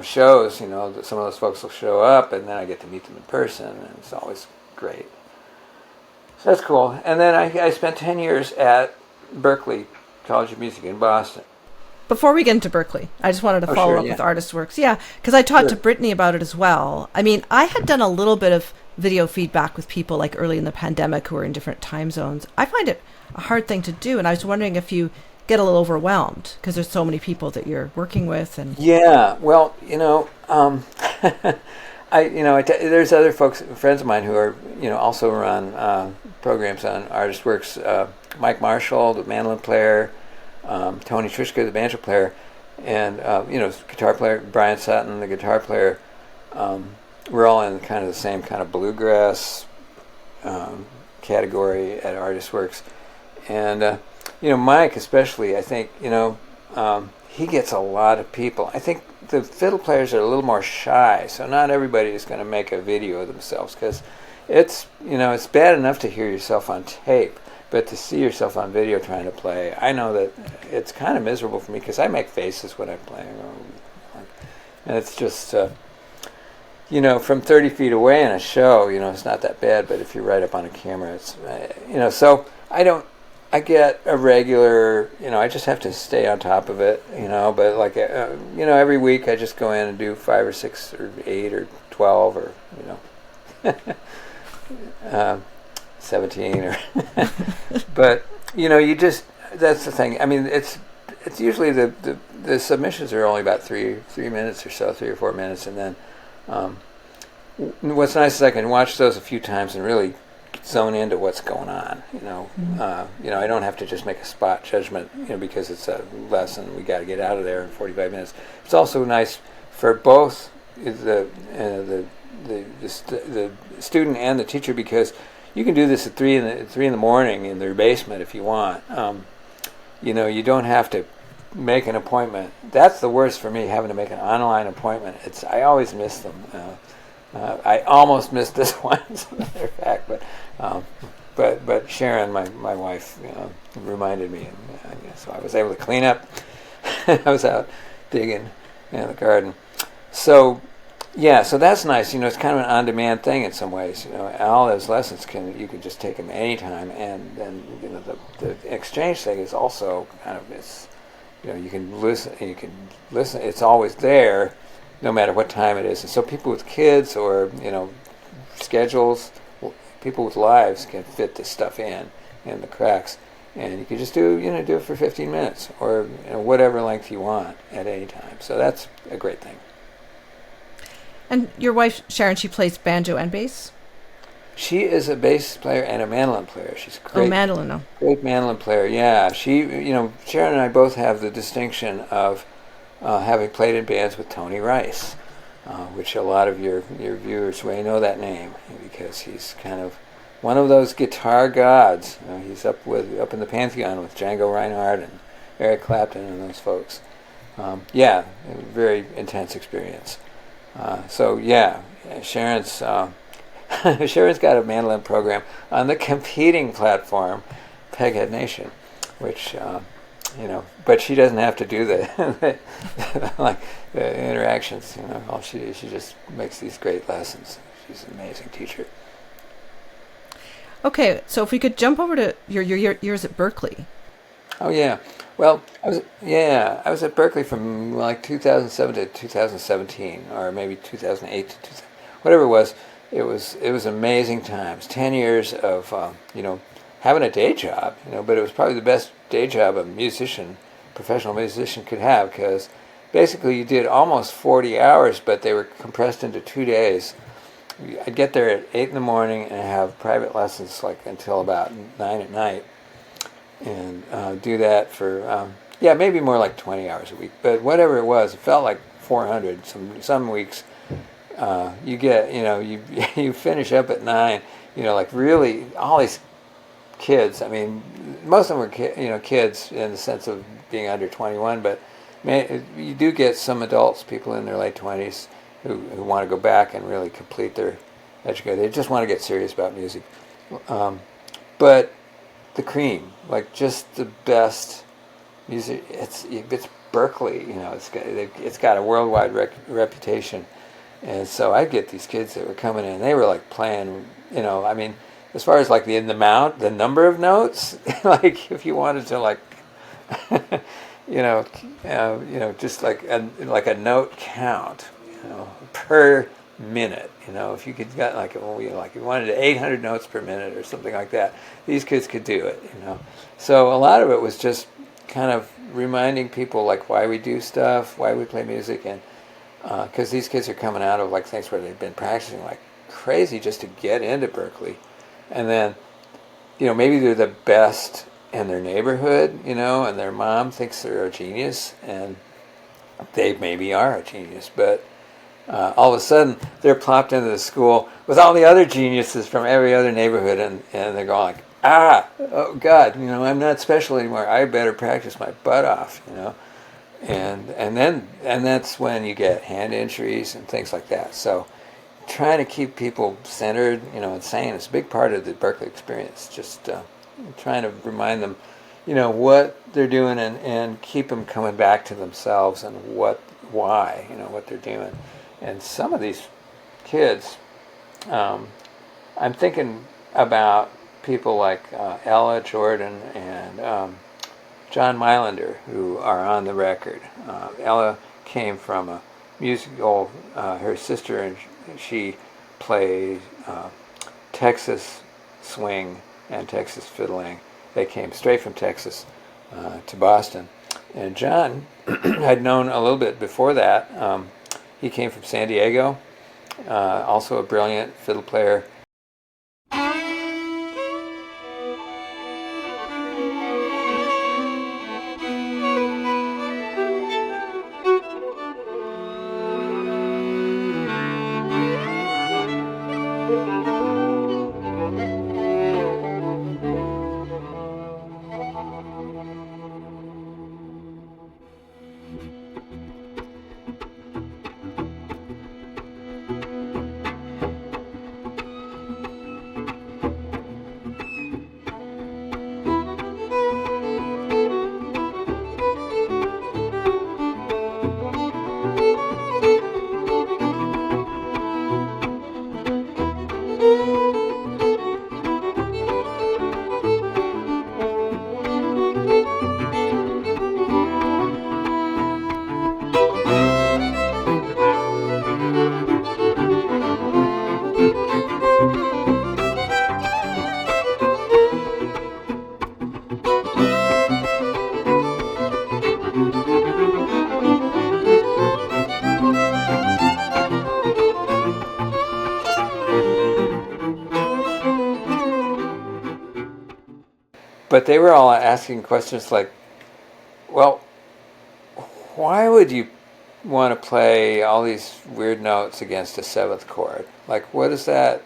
shows, some of those folks will show up, and then I get to meet them in person, and it's always great. So that's cool. And then I spent 10 years at Berklee College of Music in Boston. Before we get into Berklee, I just wanted to follow up with ArtistWorks. Yeah, because I talked to Brittany about it as well. I mean, I had done a little bit of video feedback with people early in the pandemic who are in different time zones. I find it a hard thing to do, and I was wondering if you get a little overwhelmed because there's so many people that you're working with. And yeah, well, there's other friends of mine who are also run programs on ArtistWorks. Mike Marshall, the mandolin player. Tony Trishka, the banjo player, and guitar player Brian Sutton, the guitar player. We're all in kind of the same kind of bluegrass category at ArtistWorks, and Mike especially. I think he gets a lot of people. I think the fiddle players are a little more shy, so not everybody is going to make a video of themselves because it's bad enough to hear yourself on tape. But to see yourself on video trying to play, I know that it's kind of miserable for me because I make faces when I'm playing. And it's just, from 30 feet away in a show, it's not that bad. But if you're right up on a camera, it's, so I get a regular, I just have to stay on top of it, But every week I just go in and do 5 or 6 or 8 or 12 or, 17 or but that's the thing. I mean, it's usually the submissions are only about 3 minutes or so, 3 or 4 minutes, and then what's nice is I can watch those a few times and really zone into what's going on. I don't have to just make a spot judgment because it's a lesson, we got to get out of there in 45 minutes. It's also nice for both the student and the teacher because you can do this at 3 in the morning in their basement if you want. You don't have to make an appointment. That's the worst for me, having to make an online appointment. I always miss them. I almost missed this one, as a matter of fact. But Sharon, my wife, reminded me, and so I was able to clean up. I was out digging in the garden. So. Yeah, so that's nice. It's kind of an on-demand thing in some ways. All those lessons you can just take them anytime, and then the exchange thing is also kind of you can listen. It's always there, no matter what time it is. And so people with kids or schedules, people with lives can fit this stuff in the cracks, and you can just do it for 15 minutes or whatever length you want at any time. So that's a great thing. And your wife, Sharon, she plays banjo and bass? She is a bass player and a mandolin player. She's a Oh, mandolin, no. great mandolin player. Yeah, Sharon and I both have the distinction of having played in bands with Tony Rice, which a lot of your viewers may know that name because he's kind of one of those guitar gods. He's up in the pantheon with Django Reinhardt and Eric Clapton and those folks. Yeah, a very intense experience. So yeah, Sharon's Sharon's got a mandolin program on the competing platform, Peghead Nation, which but she doesn't have to do the like the interactions. All she just makes these great lessons. She's an amazing teacher. Okay, so if we could jump over to your years at Berklee. Oh yeah. Well, I was at Berklee from like 2007 to 2017, or maybe 2008 to 2000, whatever it was. It was amazing times. 10 years of having a day job, but it was probably the best day job a professional musician could have, because basically you did almost 40 hours, but they were compressed into 2 days. I'd get there at 8 in the morning and have private lessons like until about 9 at night, and do that for maybe more like 20 hours a week, but whatever it was, it felt like 400 some weeks. You get you finish up at 9, like really all these kids. I mean, most of them were kids in the sense of being under 21, but you do get some adults, people in their late 20s who want to go back and really complete their education. They just want to get serious about music. But the cream, like just the best music. It's Berklee. It's got a worldwide reputation, and so I get these kids that were coming in. They were like playing. I mean, as far as like the number of notes, like if you wanted to like, just like a note count, per minute. If you could get like if you wanted 800 notes per minute or something like that, these kids could do it. So a lot of it was just kind of reminding people like why we do stuff, why we play music, and because these kids are coming out of like things where they've been practicing like crazy just to get into Berklee, and then maybe they're the best in their neighborhood, and their mom thinks they're a genius, and they maybe are a genius, but all of a sudden they're plopped into the school with all the other geniuses from every other neighborhood, and they're going like, oh God, I'm not special anymore. I better practice my butt off, and then that's when you get hand injuries and things like that. So trying to keep people centered, and sane is a big part of the Berklee experience. Just trying to remind them, what they're doing, and keep them coming back to themselves and why, what they're doing. And some of these kids, I'm thinking about people like Ella Jordan and John Mailander, who are on the record. Ella came from a musical, her sister, and she played Texas swing and Texas fiddling. They came straight from Texas to Boston. And John I'd known a little bit before that. He came from San Diego, also a brilliant fiddle player. but they were all asking questions like, well, why would you want to play all these weird notes against a seventh chord? Like, what does that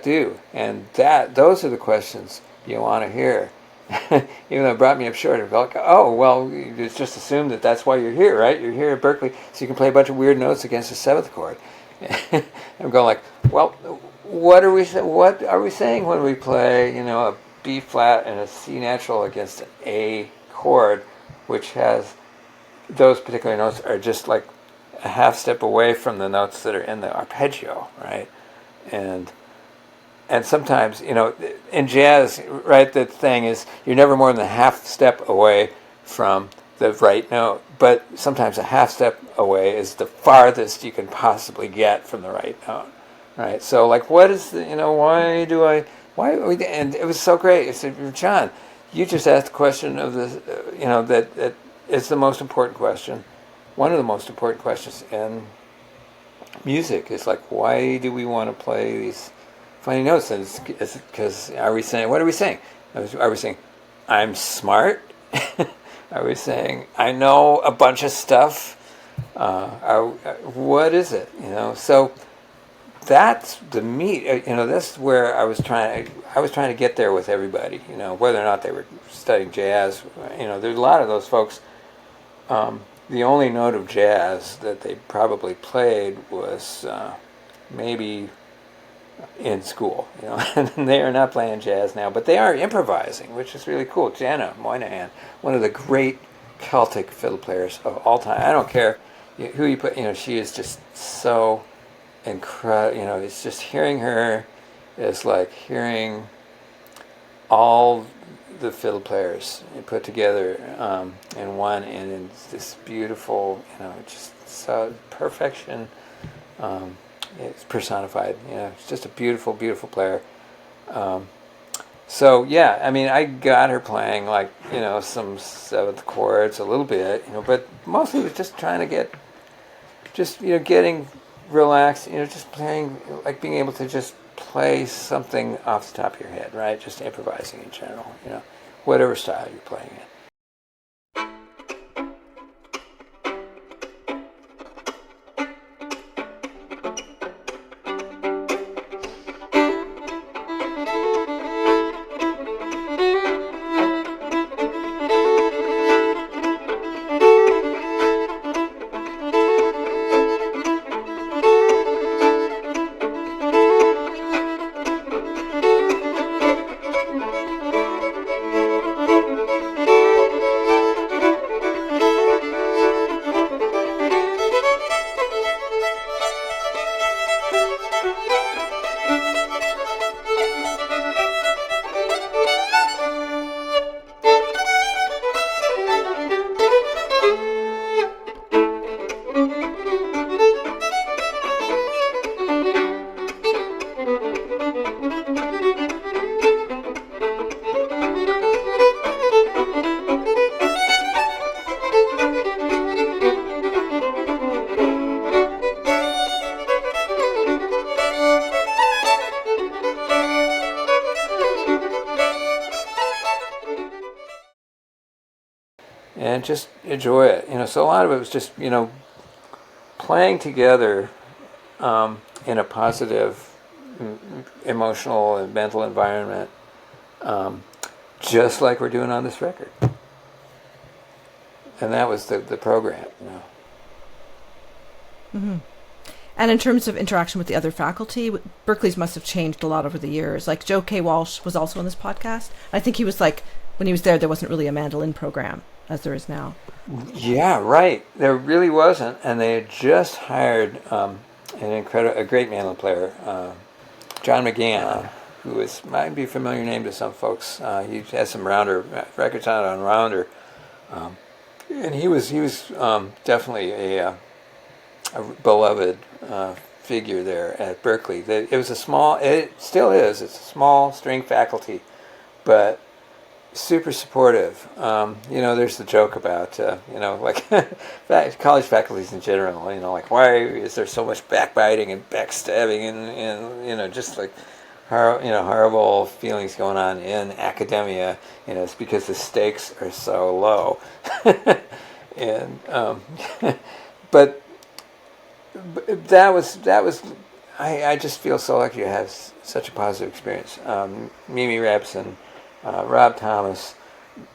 do? And those are the questions you want to hear. Even though it brought me up short, I felt like, oh, well, you just assume that that's why you're here, right? You're here at Berklee so you can play a bunch of weird notes against a seventh chord. I'm going like, well, what are we saying when we play, a B flat and a C natural against an A chord, which has those particular notes are just like a half step away from the notes that are in the arpeggio, right? And sometimes, in jazz, right, the thing is you're never more than a half step away from the right note, but sometimes a half step away is the farthest you can possibly get from the right note, right? So, like, what is the, and it was so great. I said, John, you just asked the question of the, that is the most important question. One of the most important questions in music is like, why do we want to play these funny notes? And it's because, what are we saying? Are we saying, I'm smart? Are we saying, I know a bunch of stuff? What is it? So that's the meat. That's where I was trying to get there with everybody. Whether or not they were studying jazz. There's a lot of those folks. The only note of jazz that they probably played was maybe in school, and they are not playing jazz now, but they are improvising, which is really cool. Jenna Moynihan, one of the great Celtic fiddle players of all time. I don't care who you put, she is just so incredible. It's just hearing her is like hearing all the fiddle players put together in one, and it's this beautiful, just so perfection. It's personified. It's just a beautiful, beautiful player. So yeah, I got her playing like some seventh chords a little bit, but mostly it was just trying to get, getting relaxed, just playing, like being able to just play something off the top of your head, right? Just improvising in general, whatever style you're playing in. And just enjoy it. So a lot of it was just, playing together in a positive emotional and mental environment, just like we're doing on this record. And that was the program. Mm-hmm. And in terms of interaction with the other faculty, Berklee's must have changed a lot over the years. Like Joe K. Walsh was also on this podcast. I think he was like, when he was there wasn't really a mandolin program as there is now. Yeah, right. There really wasn't, and they had just hired a great mandolin player, John McGann, who might be a familiar name to some folks. He has some records out on Rounder, and he was definitely a beloved figure there at Berklee. It still is. It's a small string faculty, but super supportive. There's the joke about, college faculties in general, like, why is there so much backbiting and backstabbing and just like, horrible feelings going on in academia, it's because the stakes are so low. And but that was I just feel so lucky to have such a positive experience. Mimi Rabson, Rob Thomas,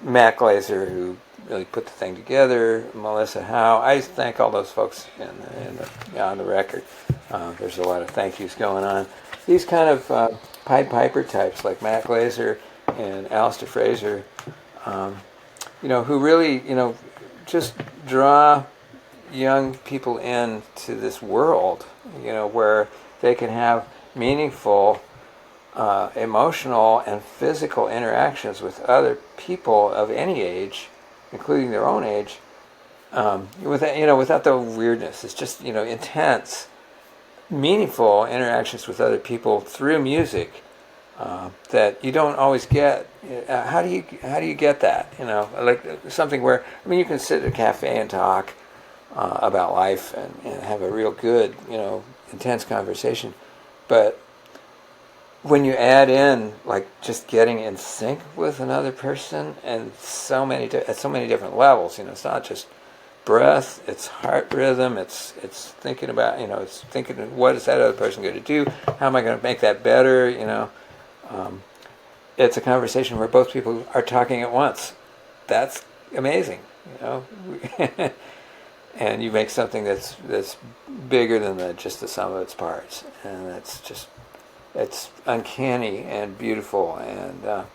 Mac Laser, who really put the thing together, Melissa Howe. I thank all those folks on the record. There's a lot of thank yous going on. These kind of Pied Piper types like Mac Laser and Allistair Fraser, who really, just draw young people into this world, where they can have meaningful emotional and physical interactions with other people of any age, including their own age, without the weirdness. It's just, intense, meaningful interactions with other people through music that you don't always get. How do you get that? Like something where, you can sit at a cafe and talk about life and have a real good, intense conversation, but when you add in like just getting in sync with another person and at so many different levels, it's not just breath, it's heart rhythm, it's thinking about, it's thinking what is that other person going to do, how am I going to make that better, it's a conversation where both people are talking at once. That's amazing, and you make something that's bigger than just the sum of its parts, and it's uncanny and beautiful, and I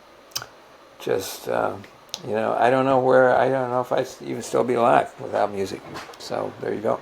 don't know if I'd even still be alive without music. So there you go.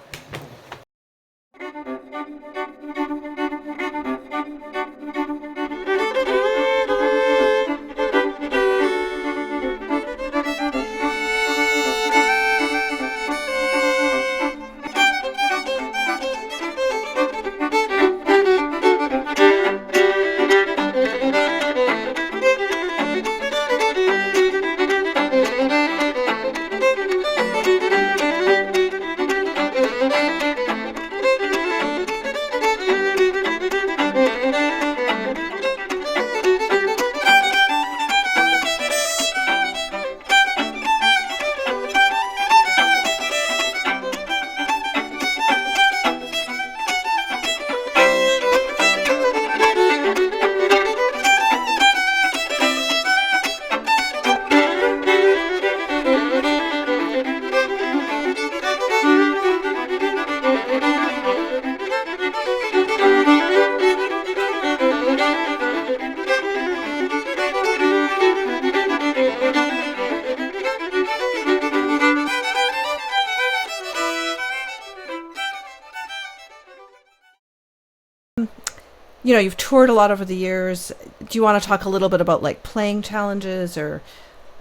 You've toured a lot over the years. Do you want to talk a little bit about like playing challenges or,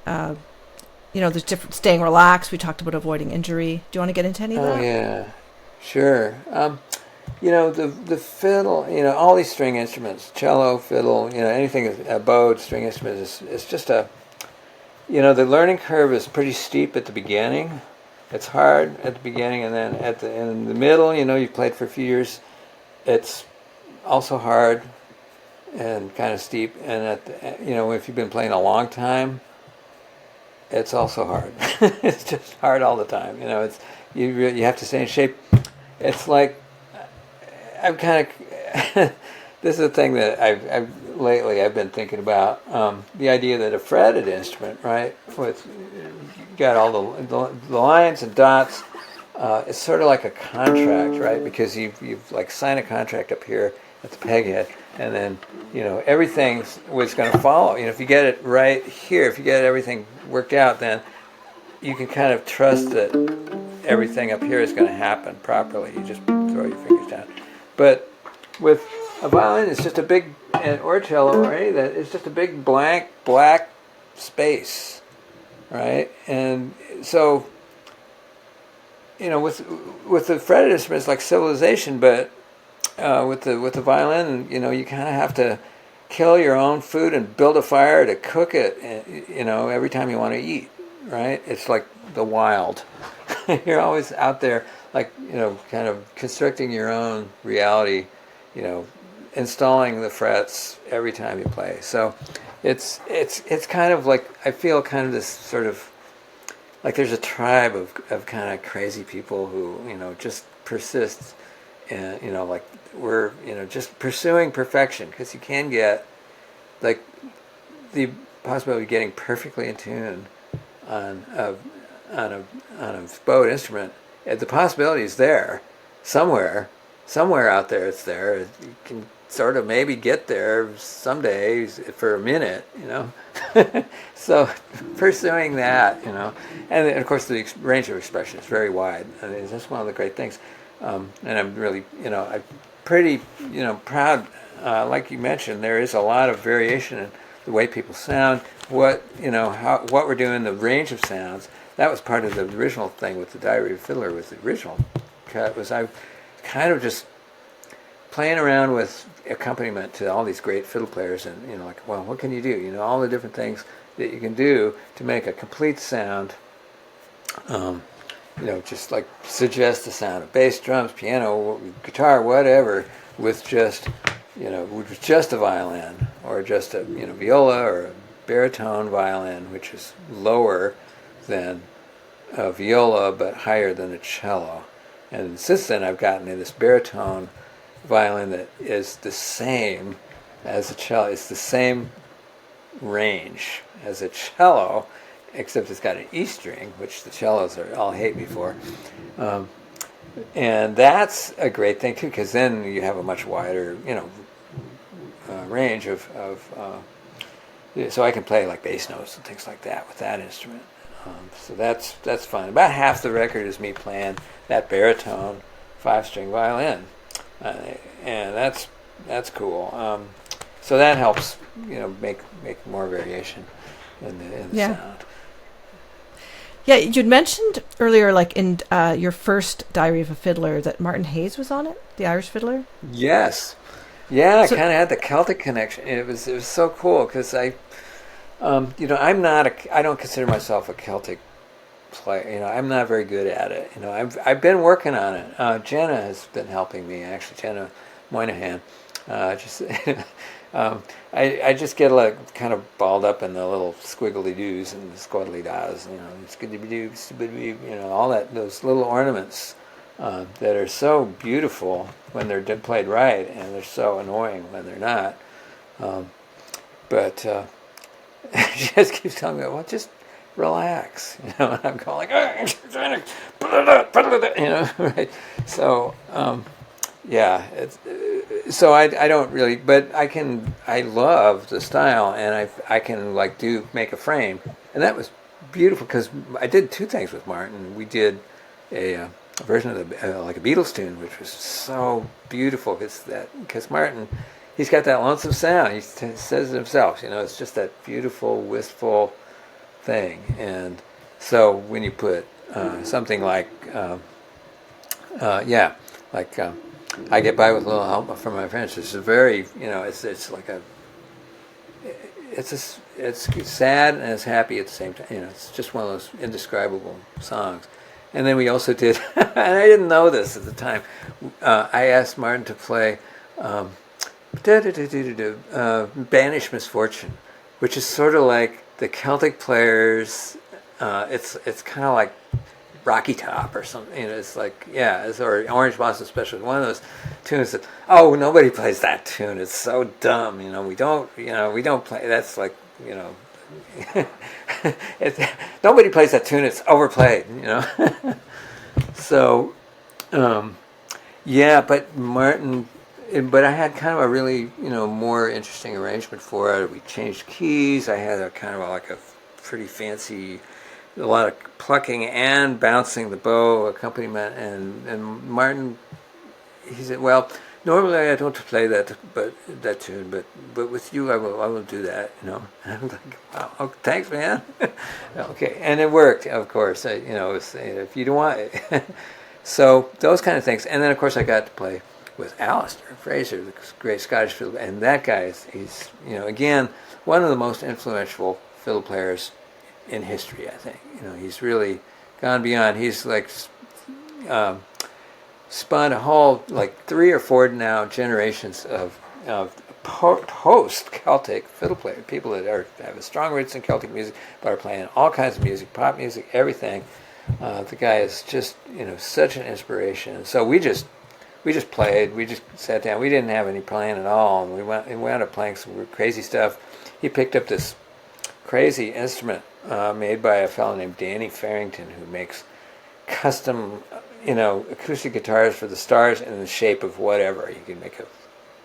there's different, staying relaxed. We talked about avoiding injury. Do you want to get into any of that? Oh, yeah, sure. The fiddle, all these string instruments, cello, fiddle, anything, a bowed string instrument is just the learning curve is pretty steep at the beginning. It's hard at the beginning, and then in the middle, you've played for a few years, it's also hard and kind of steep, and if you've been playing a long time, it's also hard. It's just hard all the time. It's you have to stay in shape. It's like I'm kind of this is a thing that I've been thinking about, the idea that a fretted instrument, right, with got all the lines and dots, it's sort of like a contract, right, because you've like signed a contract up here at the peg head, and then everything was going to follow. If you get it right here, if you get everything worked out, then you can kind of trust that everything up here is going to happen properly. You just throw your fingers down. But with a violin, it's just a big, or cello, or any of that, it's just a big blank black space, right? And so with the fretted instruments, like civilization, but with the violin, you kind of have to kill your own food and build a fire to cook it, every time you want to eat, right? It's like the wild. You're always out there, like, kind of constructing your own reality, installing the frets every time you play. So it's kind of like, I feel kind of this sort of like there's a tribe of kind of crazy people who, just persist, and like we're just pursuing perfection, because you can get like the possibility of getting perfectly in tune on a bowed instrument. The possibility is there somewhere out there. It's there. You can sort of maybe get there someday for a minute, So pursuing that, and of course the range of expression is very wide. I mean, that's one of the great things. And I'm really, I'm pretty, proud. Like you mentioned, there is a lot of variation in the way people sound. What we're doing, the range of sounds. That was part of the original thing with the Diary of a Fiddler. Was the original cut was I kind of just playing around with accompaniment to all these great fiddle players, and like, well, what can you do? All the different things that you can do to make a complete sound. Just like suggest the sound of bass, drums, piano, guitar, whatever, with just with just a violin, or just a viola, or a baritone violin, which is lower than a viola but higher than a cello. And since then I've gotten in this baritone violin that is the same as a cello. It's the same range as a cello, except it's got an E string, which the cellos all hate me for. And that's a great thing too, because then you have a much wider, range of so I can play like bass notes and things like that with that instrument. So that's fun. About half the record is me playing that baritone 5-string violin, and that's cool. So that helps, make more variation in the sound. Yeah, you'd mentioned earlier, like in your first Diary of a Fiddler, that Martin Hayes was on it, the Irish fiddler. Yes, yeah, so, I kind of had the Celtic connection. It was so cool because I don't consider myself a Celtic player. I'm not very good at it. I've been working on it. Jenna has been helping me, actually. Jenna Moynihan. I just get like kind of balled up in the little squiggly doos and the squiggly das, all that, those little ornaments that are so beautiful when they're played right, and they're so annoying when they're not. But she just keeps telling me, well, just relax, and I'm going like, right? So, yeah, so I don't really, but I love the style, and I can like make a frame, and that was beautiful because I did two things with Martin. We did a version of like a Beatles tune, which was so beautiful because Martin, he's got that lonesome sound. He says it himself, it's just that beautiful, wistful thing. And so when you put something like, I Get By With a Little Help from My Friends, it's a very, it's like it's sad and it's happy at the same time. It's just one of those indescribable songs. And then we also did, and I didn't know this at the time, I asked Martin to play Banished Misfortune, which is sort of like the Celtic players. It's kind of like Rocky Top or something. It's like, or Orange Blossom Special. One of those tunes that, nobody plays that tune. It's so dumb. We don't play. That's like, nobody plays that tune. It's overplayed. So, but Martin. But I had kind of a really, more interesting arrangement for it. We changed keys. I had a kind of like a pretty fancy, a lot of plucking and bouncing the bow accompaniment. And Martin, he said, well, normally I don't play that tune, but with you I will do that. And I'm like, wow, okay, thanks, man. Okay, and it worked, of course. If you don't want it. So those kind of things. And then of course I got to play with Allistair Fraser, the great Scottish fiddle, and that guy he's again one of the most influential fiddle players in history. I think he's really gone beyond. He's like spun a whole like 3 or 4 now generations of post-Celtic fiddle player, people that have a strong roots in Celtic music, but are playing all kinds of music, pop music, everything. The guy is just, such an inspiration. And so we just played. We just sat down. We didn't have any plan at all, and we wound up playing some crazy stuff. He picked up this crazy instrument made by a fellow named Danny Farrington, who makes custom, acoustic guitars for the stars in the shape of whatever. You can make a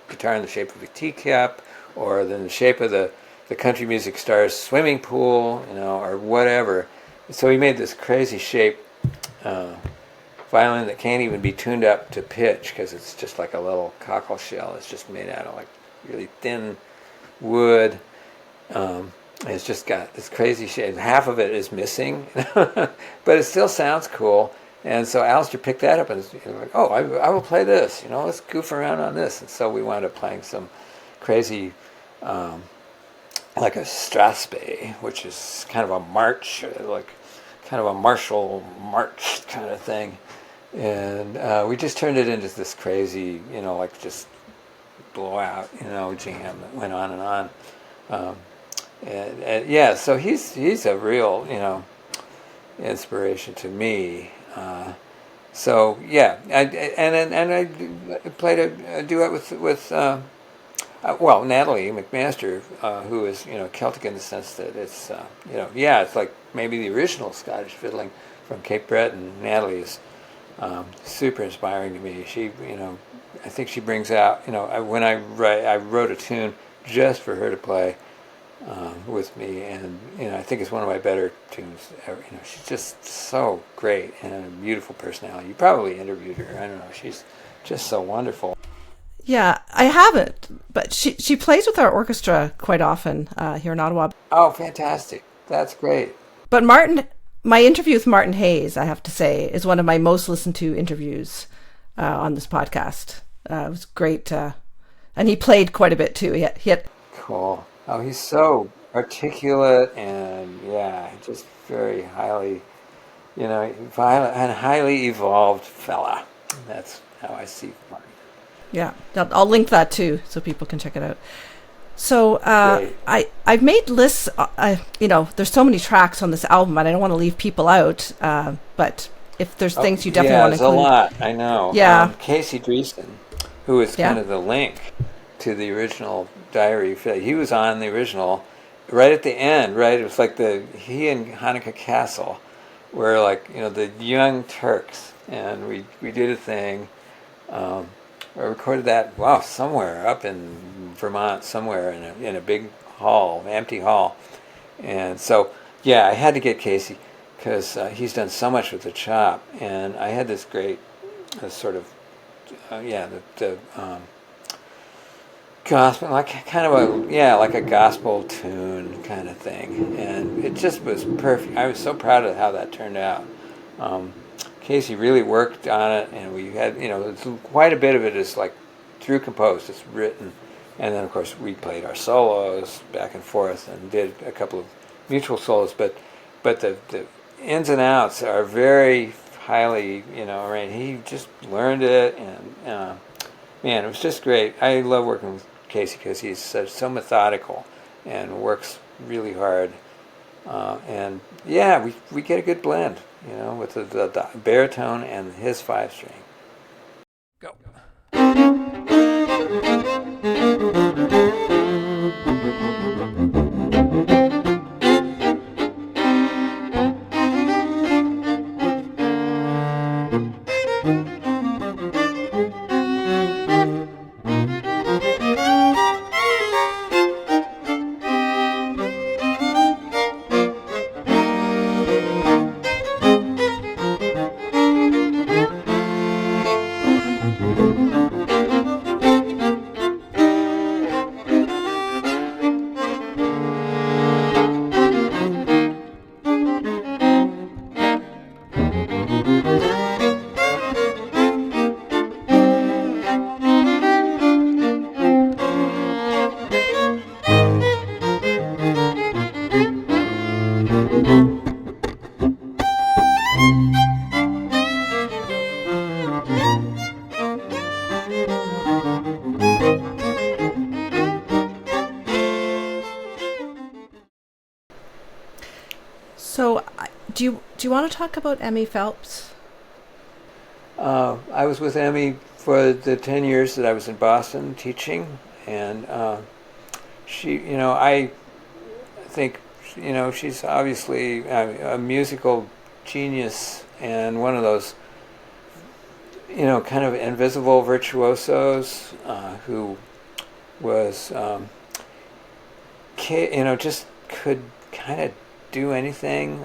guitar in the shape of a teacup, or in the shape of the country music stars swimming pool, or whatever. So he made this crazy shape violin that can't even be tuned up to pitch because it's just like a little cockle shell. It's just made out of like really thin wood. It's just got this crazy shape. Half of it is missing, but it still sounds cool. And so Allistair picked that up and was like, oh, I will play this. Let's goof around on this. And so we wound up playing some crazy, like a Strasby, which is kind of a march, like kind of a martial march kind of thing. And we just turned it into this crazy, like just blowout, jam that went on and on. And yeah, so he's a real, inspiration to me. So yeah, I played a duet with Natalie MacMaster, who is Celtic in the sense that it's it's like maybe the original Scottish fiddling from Cape Breton. Natalie is super inspiring to me. She I think she brings out when I wrote a tune just for her to play with me, and I think it's one of my better tunes ever. She's just so great and a beautiful personality. You probably interviewed her. I don't know. She's just so wonderful. Yeah, I haven't, but she plays with our orchestra quite often here in Ottawa. Oh, fantastic! That's great. But my interview with Martin Hayes, I have to say, is one of my most listened to interviews on this podcast. It was great, and he played quite a bit too. He had cool. Oh, he's so articulate and just very highly, violent and highly evolved fella. That's how I see Martin. Yeah, I'll link that too so people can check it out. So I've made lists. There's so many tracks on this album, and I don't want to leave people out. But if there's things you definitely want to include, there's a lot. I know. Yeah, Casey Driessen, who is kind of the link to the original Diary. He was on the original right at the end. Right, it was like he and Hanukkah Castle were like the Young Turks, and we did a thing. I recorded that somewhere up in Vermont, somewhere in a big hall, empty hall, and so I had to get Casey because he's done so much with the chop, and I had this great sort of the gospel, like kind of like a gospel tune kind of thing, and it just was perfect. I was so proud of how that turned out. Casey really worked on it, and we had quite a bit of it is like through composed, it's written, and then of course we played our solos back and forth and did a couple of mutual solos, but the ins and outs are very highly arranged. He just learned it, and man, it was just great. I love working with Casey because he's so methodical and works really hard, and we get a good blend, with the baritone and his 5-string. Go. So, do you want to talk about Emy Phelps? I was with Emy for the 10 years that I was in Boston teaching, and she, I think, she's obviously a musical genius and one of those, kind of invisible virtuosos who was, just could kind of do anything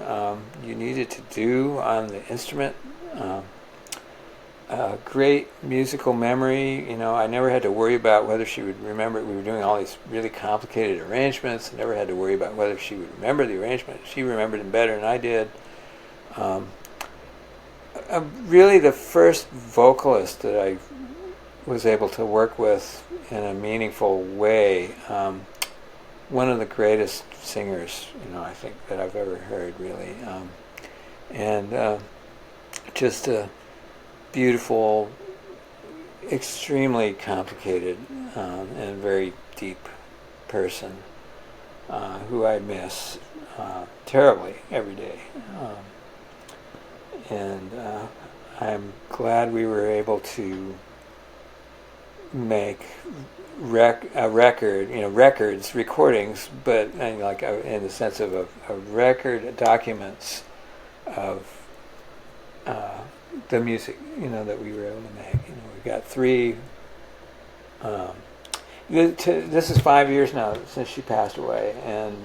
you needed to do on the instrument. Great musical memory. I never had to worry about whether she would remember. We were doing all these really complicated arrangements. I never had to worry about whether she would remember the arrangement. She remembered them better than I did. Really the first vocalist that I was able to work with in a meaningful way. One of the greatest singers, I think that I've ever heard, really. And just a beautiful, extremely complicated and very deep person who I miss terribly every day. And I'm glad we were able to make recordings, but in the sense of a record documents of the music, that we were able to make. We've got 3. This is 5 years now since she passed away, and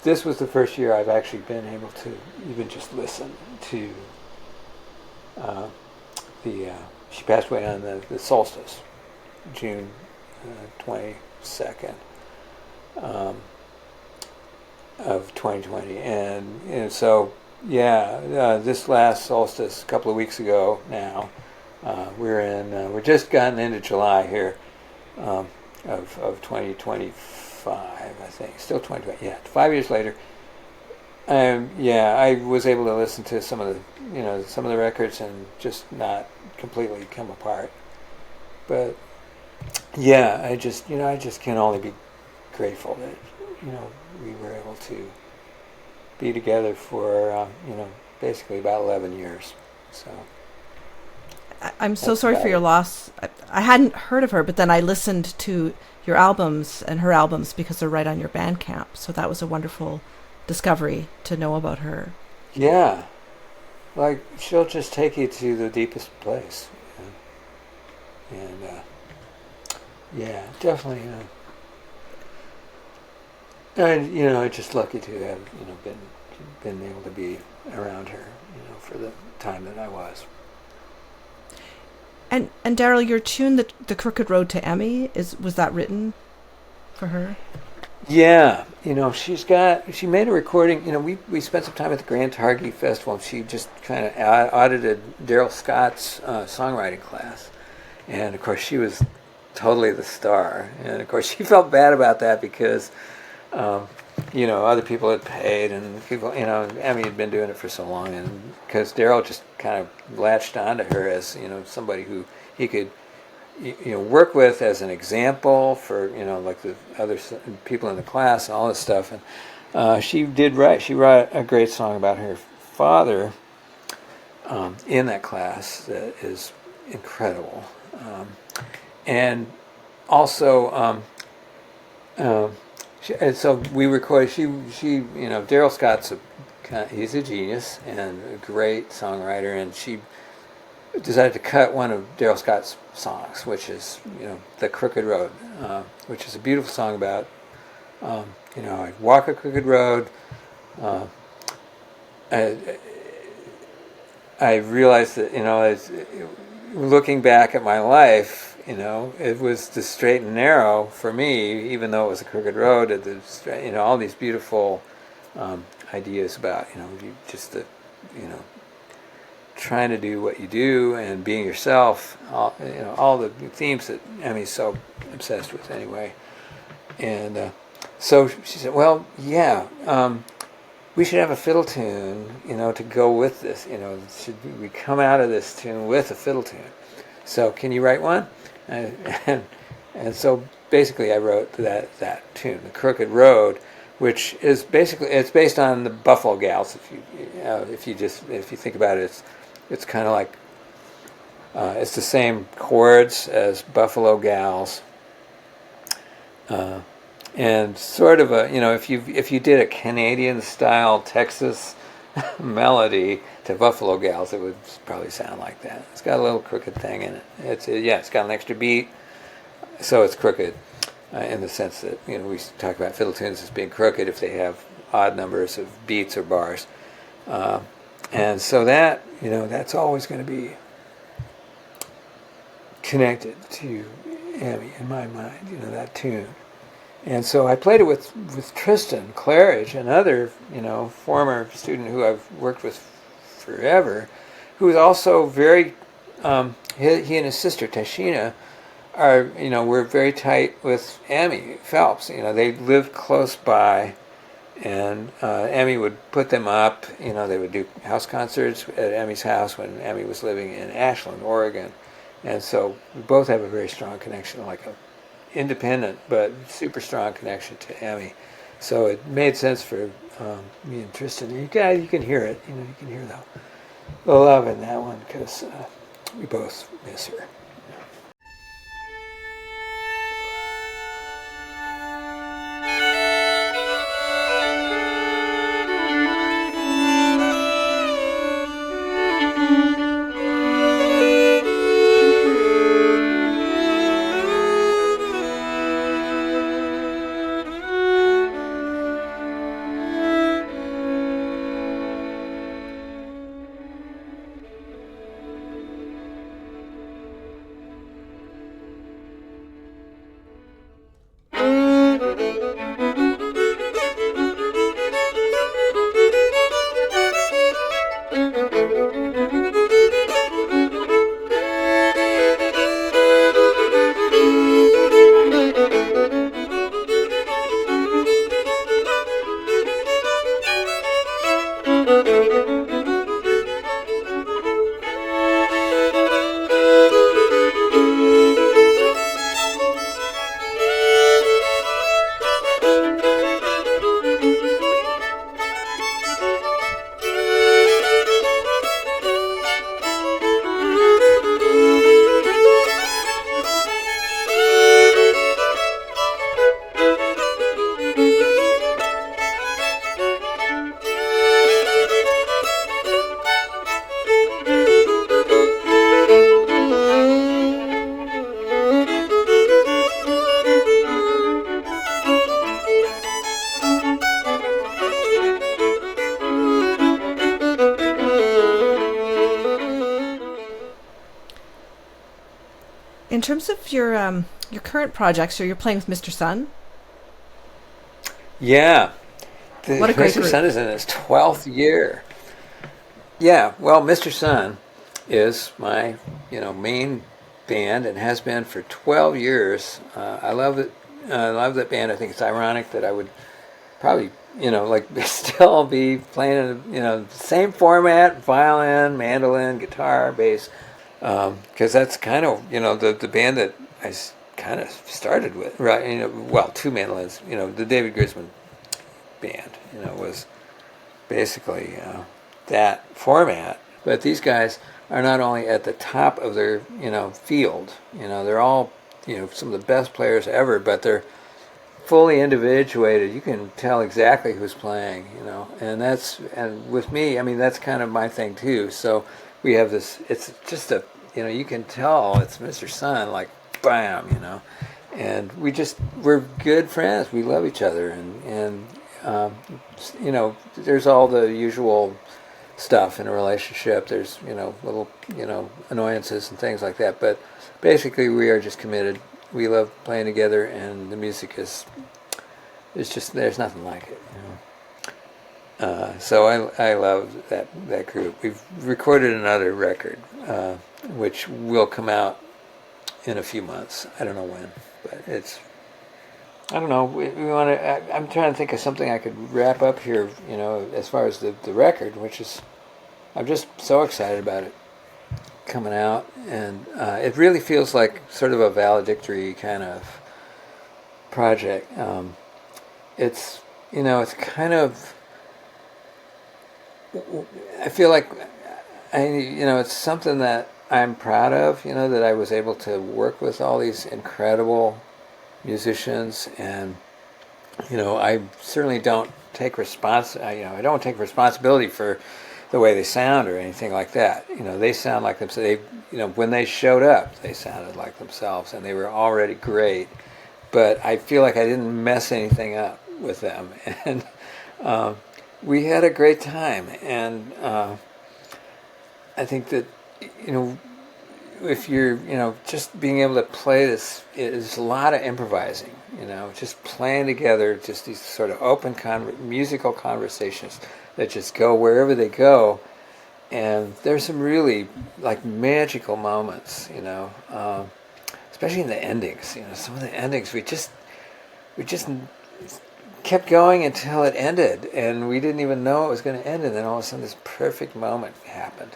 this was the first year I've actually been able to even just listen to she passed away on the solstice, June 22nd of 2020, and so this last solstice, a couple of weeks ago now, we're just gotten into July here of 2025, I think, still 2020. 5 years later. I was able to listen to some of the records and just not completely come apart. But I just can only be grateful that we were able to be together for basically about 11 years. So I'm so sorry for your loss. I hadn't heard of her, but then I listened to your albums and her albums because they're right on your Bandcamp. So that was a wonderful discovery to know about her. Yeah, she'll just take you to the deepest place, and definitely. And I'm just lucky to have been able to be around her, for the time that I was. And Darol, your tune, the Crooked Road to Emy, was that written for her? Yeah, she made a recording. We spent some time at the Grand Targhee Festival, and she just kind of audited Daryl Scott's songwriting class, and of course she was totally the star, and of course she felt bad about that because other people had paid, and people, Emy had been doing it for so long, and because Darryl just kind of latched onto her as somebody who he could work with as an example for the other people in the class and all this stuff. And she wrote a great song about her father in that class that is incredible, and also and so we recorded. She Daryl Scott's he's a genius and a great songwriter, and she decided to cut one of Daryl Scott's songs, which is The Crooked Road, which is a beautiful song about I walk a crooked road. I realized that looking back at my life, it was the straight and narrow for me, even though it was a crooked road. All these beautiful ideas about trying to do what you do and being yourself. All the themes that Emy's so obsessed with, anyway. And so she said, "Well, we should have a fiddle tune, to go with this. Should we come out of this tune with a fiddle tune? So can you write one?" And so basically I wrote that tune, The Crooked Road, which is basically, it's based on the Buffalo Gals. If you think about it, it's kind of like it's the same chords as Buffalo Gals, and sort of a, if you did a Canadian style Texas melody to Buffalo Gals, it would probably sound like that. It's got a little crooked thing in it. It's got an extra beat, so it's crooked in the sense that we talk about fiddle tunes as being crooked if they have odd numbers of beats or bars, and so that that's always going to be connected to Emy in my mind. That tune. And so I played it with Tristan Clarridge, another, former student who I've worked with forever, who is also very, he and his sister Tashina are, were very tight with Emy Phelps. They lived close by, and Emy would put them up. They would do house concerts at Emy's house when Emy was living in Ashland, Oregon. And so we both have a very strong connection, like a independent but super strong connection to Emy, so it made sense for me and Tristan. You can hear it. You can hear the love in that one because we both miss her. In terms of your current projects, so you're playing with Mr. Sun? Yeah. What a great Mr. Sun is in his 12th year. Yeah, well, Mr. Sun is my, main band and has been for 12 years. I love it. I love that band. I think it's ironic that I would probably, still be playing in, the same format, violin, mandolin, guitar, bass, because that's kind of, the band that I kind of started with, right? Well, two mandolins, the David Grisman band, was basically that format. But these guys are not only at the top of their, field, they're all, some of the best players ever, but they're fully individuated. You can tell exactly who's playing, and with me, that's kind of my thing too. So we have this, it's just you can tell it's Mr. Sun, like, bam, and we're good friends. We love each other, and there's all the usual stuff in a relationship. There's, little, annoyances and things like that, but basically we are just committed. We love playing together, and the music is just, there's nothing like it. So I love that group. We've recorded another record, which will come out in a few months. I don't know when, but I don't know. We want to. I'm trying to think of something I could wrap up here. As far as the record, which is, I'm just so excited about it coming out, and it really feels like sort of a valedictory kind of project. It's it's kind of, I feel like it's something that I'm proud of, that I was able to work with all these incredible musicians, and, I certainly don't take I don't take responsibility for the way they sound or anything like that. They sound like themselves. When they showed up, they sounded like themselves, and they were already great. But I feel like I didn't mess anything up with them, and we had a great time. And I think that if you're just being able to play this, is a lot of improvising. Just playing together, just these sort of open musical conversations that just go wherever they go. And there's some really like magical moments, especially in the endings. Some of the endings we just kept going until it ended, and we didn't even know it was going to end, and then all of a sudden this perfect moment happened.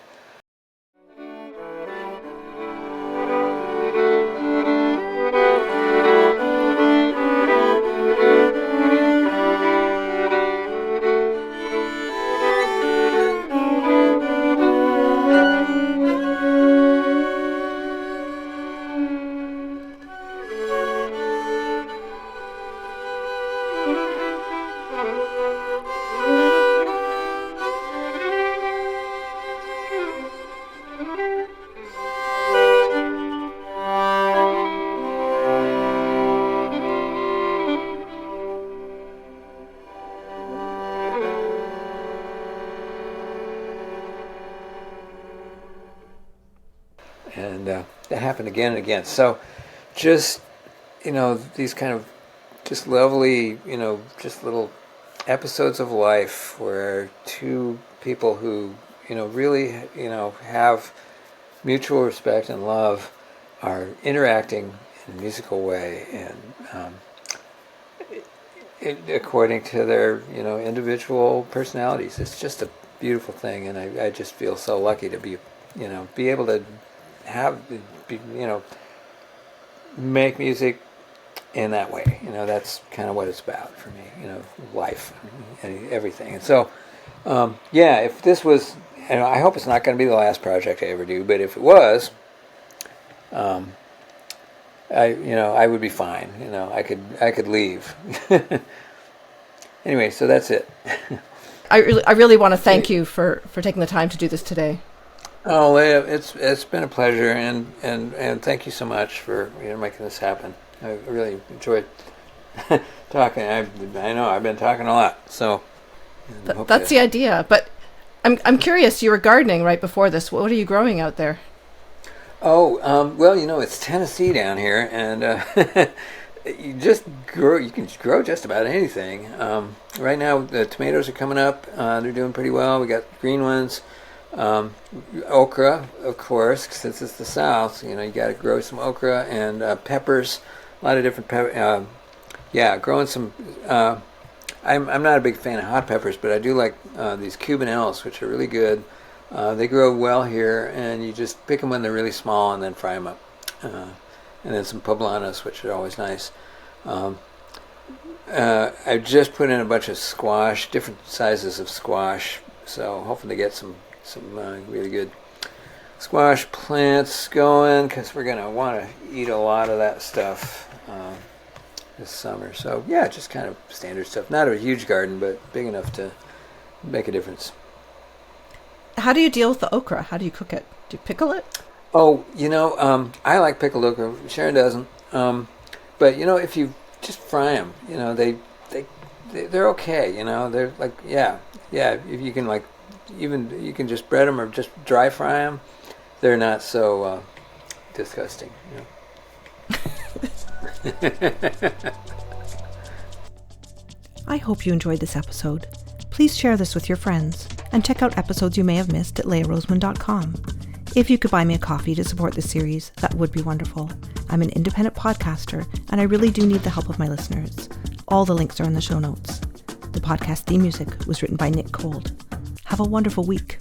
And that happened again and again. So just, these kind of just lovely, just little episodes of life where two people who, really, have mutual respect and love are interacting in a musical way, and according to their, individual personalities. It's just a beautiful thing, and I just feel so lucky to be able to make music in that way. That's kind of what it's about for me, life and everything. And so, if this was, I hope it's not going to be the last project I ever do, but if it was, I would be fine. I could leave. Anyway, so that's it. I really want to thank you for taking the time to do this today. Oh, Leah, it's been a pleasure, and thank you so much for making this happen. I really enjoyed talking. I know I've been talking a lot, so that's the idea. But I'm curious. You were gardening right before this. What are you growing out there? Oh, well, it's Tennessee down here, and you can grow just about anything. Right now, the tomatoes are coming up. They're doing pretty well. We got green ones. Okra, of course, since it's the South, you got to grow some okra, and peppers, a lot of different peppers. Growing some. I'm not a big fan of hot peppers, but I do like these Cubanelles, which are really good. They grow well here, and you just pick them when they're really small and then fry them up. And then some poblanos, which are always nice. I just put in a bunch of squash, different sizes of squash, so hoping to get some really good squash plants going, because we're going to want to eat a lot of that stuff this summer. So just kind of standard stuff. Not a huge garden, but big enough to make a difference. How do you deal with the okra? How do you cook it? Do you pickle it? Oh, I like pickled okra. Sharon doesn't. But if you just fry them, they're okay. They're like if you can even you can just bread them or just dry fry them. They're not so disgusting. I hope you enjoyed this episode. Please share this with your friends and check out episodes you may have missed at leahroseman.com. If you could buy me a coffee to support this series, that would be wonderful. I'm an independent podcaster, and I really do need the help of my listeners. All the links are in the show notes. The podcast theme music was written by Nick Cold. Have a wonderful week.